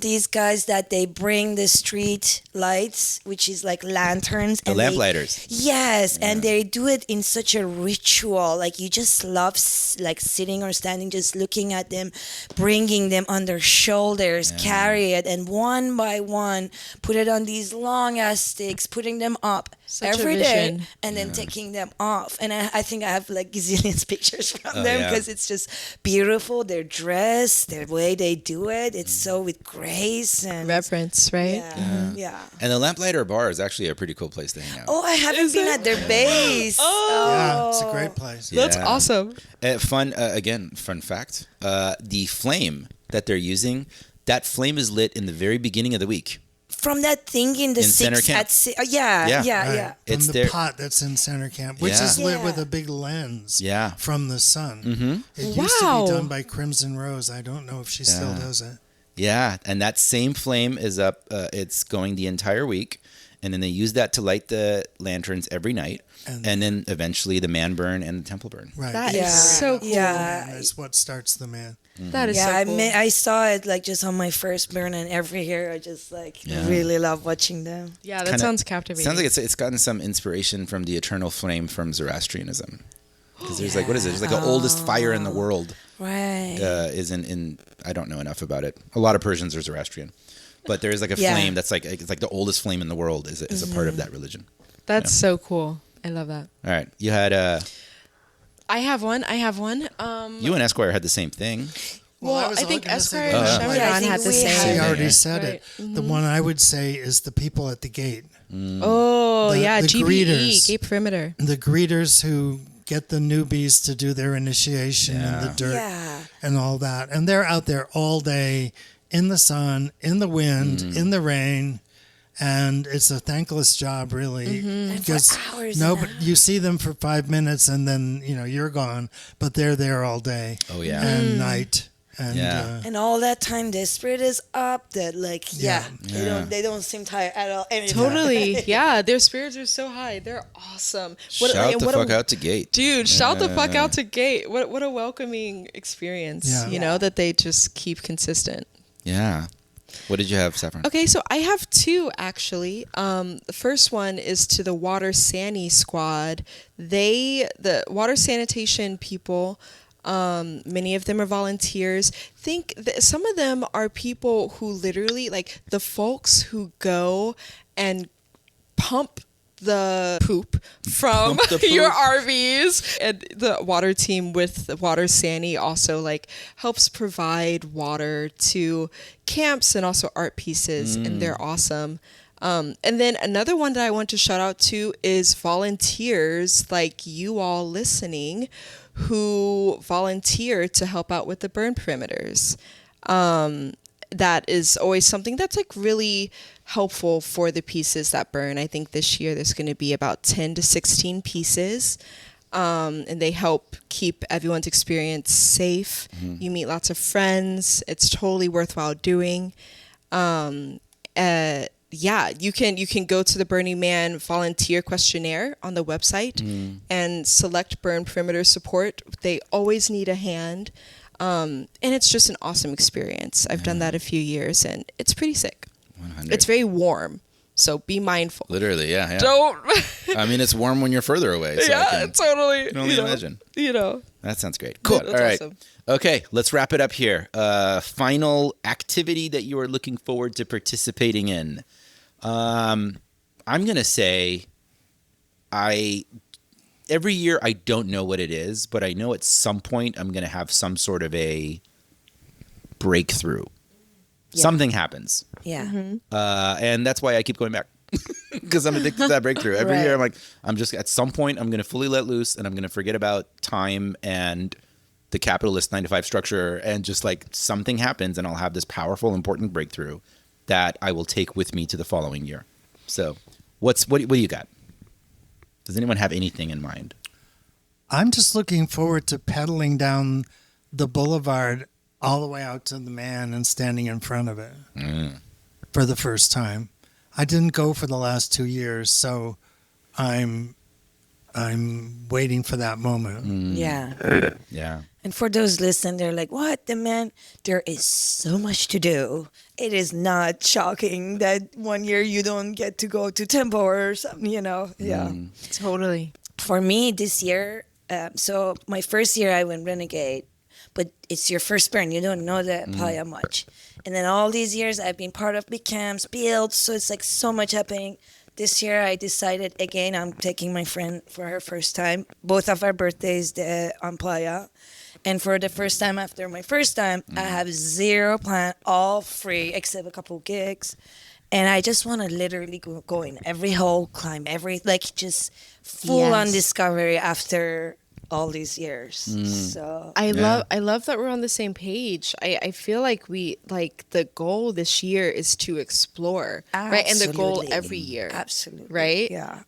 These guys that they bring the street lights, which is like lanterns. The and they- lamplighters. Yes, and they do it in such a ritual. Like you just love like sitting or standing, just looking at them, bringing them on their shoulders, carry it, and one by one put it on these long ass sticks, putting them up Such a every day, vision. and then taking them off. And I think I have like gazillions pictures from them yeah. because it's just beautiful. Their dress, their way they do it, it's so with grace and Reverence, right? yeah. And the Lamplighter Bar is actually a pretty cool place to hang out. Oh, I haven't been at their base. Yeah, it's a great place. That's Yeah. awesome. Fun fact. The flame that they're using, that flame is lit in the very beginning of the week. From that thing in the In center six camp. at yeah. Right. From It's the their- pot that's in center camp, which Yeah. is lit Yeah. with a big lens Yeah. from the sun. Mm-hmm. It used to Wow. be done by Crimson Rose. I don't know if she still Yeah. does it. Yeah, and that same flame is up. It's going the entire week, and then they use that to light the lanterns every night, and then eventually the man burn and the temple burn. Right. That Yeah. is so cool. Yeah. That's what starts the man. That is Yeah, so cool. I saw it like just on my first burn, and every year I just like Yeah. really love watching them. Yeah, that Kinda- sounds captivating. Sounds like it's gotten some inspiration from the eternal flame from Zoroastrianism. Because there's like, what is it? There's like the oldest fire in the world. Right. Is in I don't know enough about it. A lot of Persians are Zoroastrian, but there is like a flame that's like, it's like the oldest flame in the world is a part of that religion. That's so cool. I love that. All right, you had I have one. you and Esquire had the same thing. Well, Well, I was I think gonna say Esquire that. and Yeah, I Shamiran think had the we same. had- She Yeah. already said Right. it. The one I would say is the people at the gate. Oh, The- yeah, the GPE, greeters. Gate Perimeter. The greeters who get the newbies to do their initiation in the dirt Yeah. and all that. And they're out there all day in the sun, in the wind, in the rain. And it's a thankless job, really, And for because hours and hours. you see them for 5 minutes and then you're gone. But they're there all day. Oh yeah. And night. And Yeah. And all that time, the spirit is up. That they don't seem tired at all. Anytime. Totally. Yeah, their spirits are so high. They're awesome. Shout the fuck out to Gate. Dude, shout the fuck out to Gate. What a welcoming experience, Yeah. that they just keep consistent. Yeah. What did you have, Saffron? Okay, so I have two actually. The first one is to the Water Sani Squad. The water sanitation people, many of them are volunteers. Think that some of them are people who literally, like the folks who go and pump the poop from Pump the poop. your RVs, and the water team with the Water Sani also like helps provide water to camps and also art pieces, and they're awesome. And then another one that I want to shout out to is volunteers like you all listening who volunteer to help out with the burn perimeters. That is always something that's like really helpful for the pieces that burn. I think this year there's going to be about 10 to 16 pieces. And they help keep everyone's experience safe. You meet lots of friends. It's totally worthwhile doing. Yeah, you can go to the Burning Man volunteer questionnaire on the website and select burn perimeter support. They always need a hand. And it's just an awesome experience. I've done that a few years and it's pretty sick. 100. It's very warm. So be mindful. Literally, yeah. Don't. I mean, it's warm when you're further away. So I can totally. only imagine. That sounds great. Cool. That's All right. awesome. Okay, let's wrap it up here. Final activity that you are looking forward to participating in. I'm going to say every year I don't know what it is, but I know at some point I'm going to have some sort of a breakthrough. Yeah. Something happens. Yeah. And that's why I keep going back. Because I'm addicted to that breakthrough. Every Right. year I'm like, at some point I'm going to fully let loose and I'm going to forget about time and the capitalist 9-to-5 structure, and just like something happens and I'll have this powerful, important breakthrough that I will take with me to the following year. So what do you got? Does anyone have anything in mind? I'm just looking forward to pedaling down the boulevard all the way out to the man and standing in front of it for the first time. I didn't go for the last 2 years, so I'm waiting for that moment. Yeah. Yeah. And for those listening, they're like, what? The man, there is so much to do. It is not shocking that 1 year you don't get to go to temple or something, Yeah. Totally. For me, this year, so my first year I went Renegade, but it's your first burn. You don't know the playa much. And then all these years I've been part of big camps, builds, so it's like so much happening. This year I decided, again, I'm taking my friend for her first time. Both of our birthdays on playa. And for the first time after my first time, I have zero plan, all free, except a couple gigs. And I just want to literally go in every hole, climb just full on discovery after all these years. So I love that we're on the same page. I feel like the goal this year is to explore, right? And the goal Absolutely. every year. Absolutely. Right? Yeah.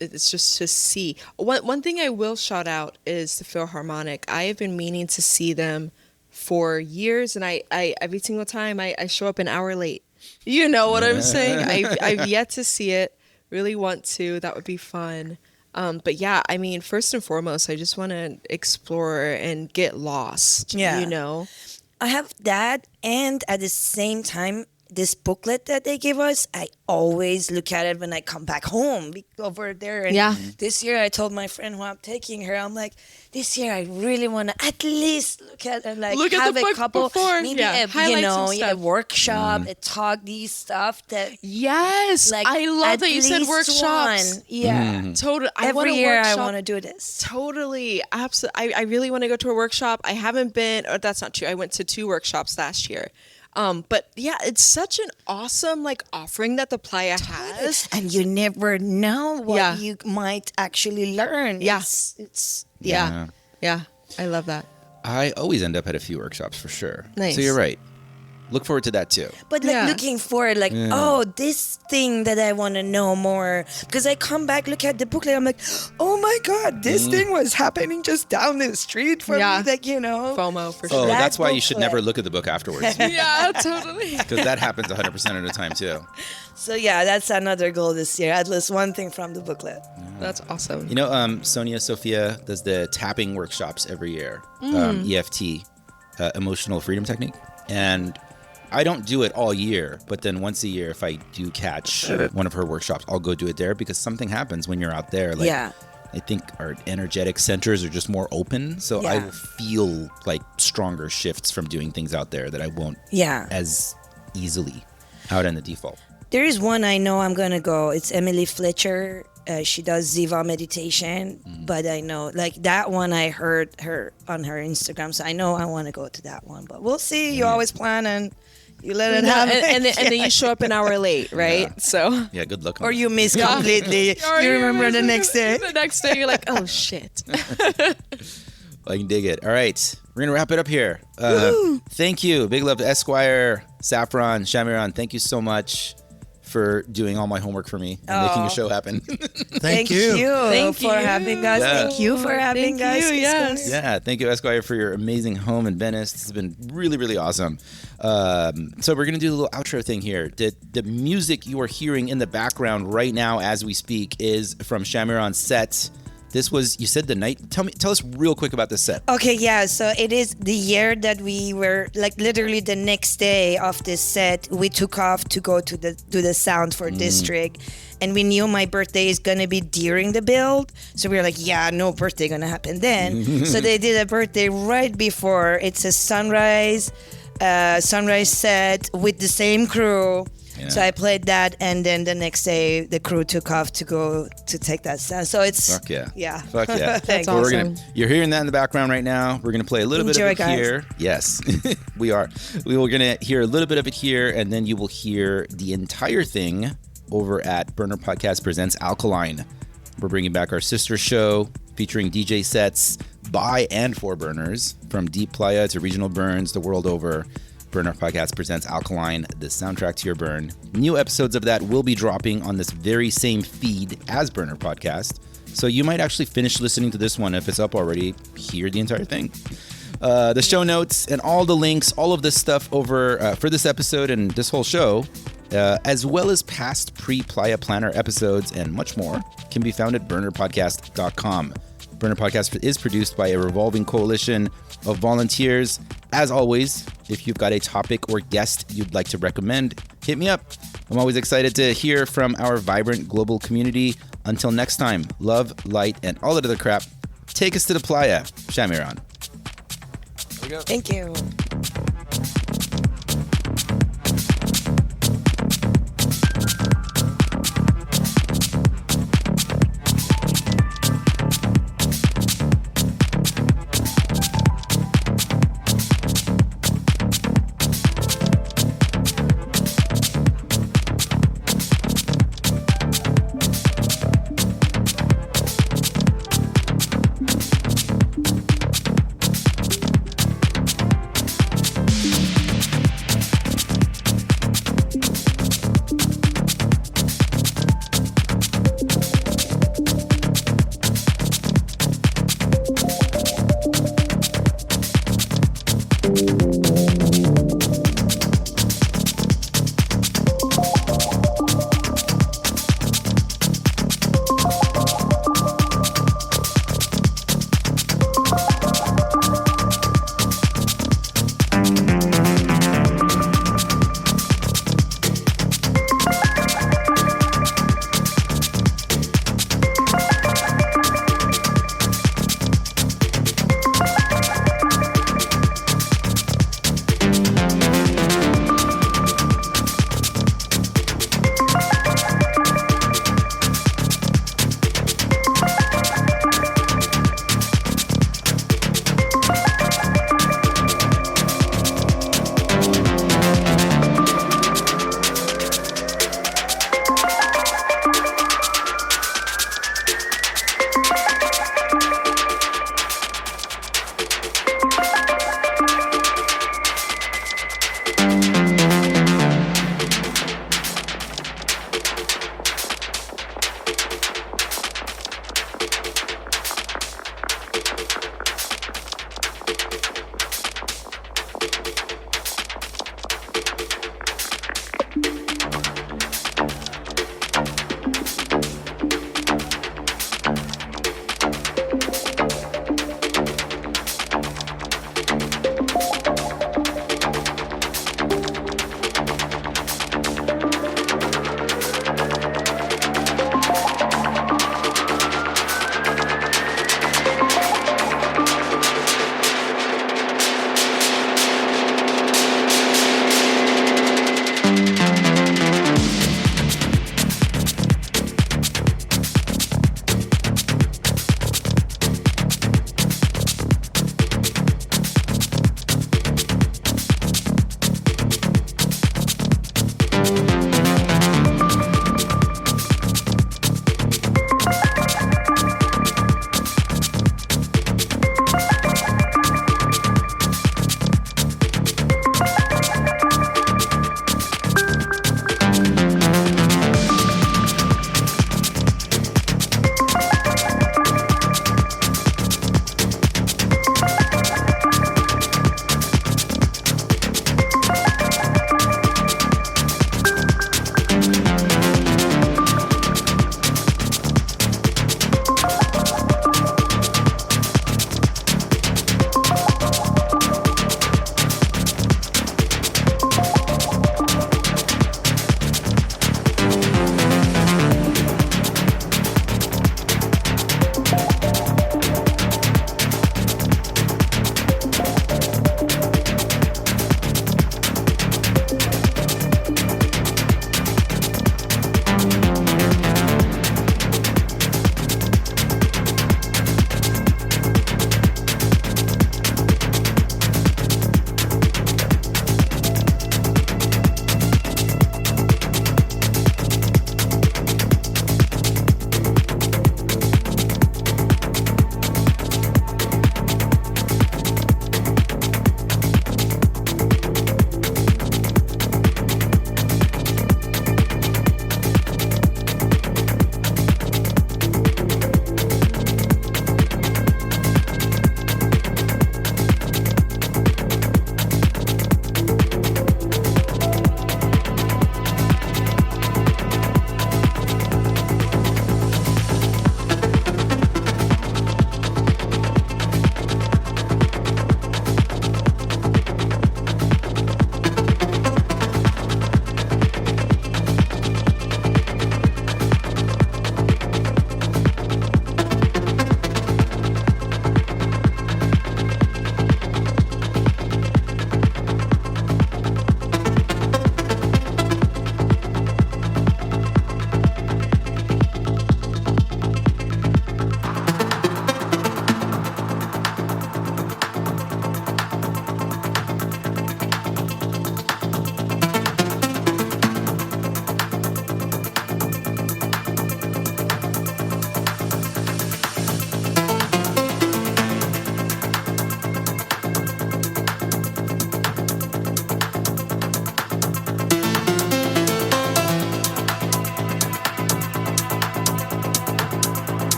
It's just to see. One thing I will shout out is the Philharmonic. I have been meaning to see them for years, and I every single time I show up an hour late. You know what I'm saying? I've yet to see it. Really want to. That would be fun. But yeah, I mean, first and foremost, I just want to explore and get lost. Yeah. You know? I have that, and at the same time, this booklet that they give us, I always look at it when I come back home over there. And this year I told my friend who I'm taking her, I'm like, this year I really want to at least look at and like Look at have the a book couple, before. maybe Highlight some a stuff. workshop, a talk, these stuff that. Yes, Like, I love at that you said least workshops. one. Yeah. Totally. Every year I want to do this. Totally. Absolutely. I really want to go to a workshop. I haven't been, or that's not true. I went to 2 workshops last year. But yeah, it's such an awesome like offering that the Playa has. And you never know what you might actually learn. Yeah. It's Yeah. I love that. I always end up at a few workshops for sure. Nice. So you're right. Look forward to that too. But like looking forward, like, oh, this thing that I want to know more. Because I come back, look at the booklet, I'm like, oh my God, this thing was happening just down the street for me. Like, FOMO for Oh, sure. that's why you should booklet. never look at the book afterwards. Yeah, totally. Because that happens 100% of the time too. So yeah, that's another goal this year. At least one thing from the booklet. That's awesome. You know, Sonia Sophia does the tapping workshops every year, EFT, Emotional Freedom Technique. And I don't do it all year, but then once a year, if I do catch one of her workshops, I'll go do it there because something happens when you're out there. Like, I think our energetic centers are just more open. So I will feel like stronger shifts from doing things out there that I won't as easily out in the default. There is one I know I'm going to go. It's Emily Fletcher. She does Ziva meditation, but I know like that one I heard her on her Instagram. So I know I want to go to that one, but we'll see. You always plan and you let it happen. And then you show up an hour late, right? Yeah. So. Yeah, good luck. Or you miss completely. You remember the next day. The next day you're like, oh shit. I can dig it. All right. We're going to wrap it up here. Thank you. Big love to Esquire, Saffron, Shamiran. Thank you so much for doing all my homework for me and making a show happen. Thank you. Thank you for having us. Yeah. Thank you for having us. Yes. Yeah, thank you, Esquire, for your amazing home in Venice. This has been really, really awesome. So we're going to do a little outro thing here. The music you are hearing in the background right now as we speak is from Shamiran's set. This was, you said the night. Tell us real quick about this set. Okay, yeah. So it is the year that we were like literally the next day of this set. We took off to go to the sound for district, and we knew my birthday is gonna be during the build. So we were like, yeah, no birthday gonna happen then. So they did a birthday right before. It's a sunrise set with the same crew. Yeah. So I played that, and then the next day the crew took off to go to take that sound. So it's Fuck yeah. Yeah. Fuck yeah. Thanks. So you're hearing that in the background right now. We're gonna play a little bit of it guys. here. Yes, we are. We were gonna hear a little bit of it here, and then you will hear the entire thing over at Burner Podcast Presents Alkaline. We're bringing back our sister show featuring DJ sets by and for burners from Deep Playa to regional burns the world over. Burner Podcast Presents Alkaline, the soundtrack to your burn. New episodes of that will be dropping on this very same feed as Burner Podcast. So you might actually finish listening to this one if it's up already. Hear the entire thing. The show notes and all the links, all of this stuff over for this episode and this whole show, as well as past Pre-Playa Planner episodes and much more, can be found at burnerpodcast.com. Burner Podcast is produced by a revolving coalition of volunteers. As always, if you've got a topic or guest you'd like to recommend, hit me up. I'm always excited to hear from our vibrant global community. Until next time, love, light, and all that other crap. Take us to the playa. Shamiran. Here we go. Thank you.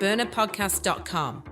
burnerpodcast.com.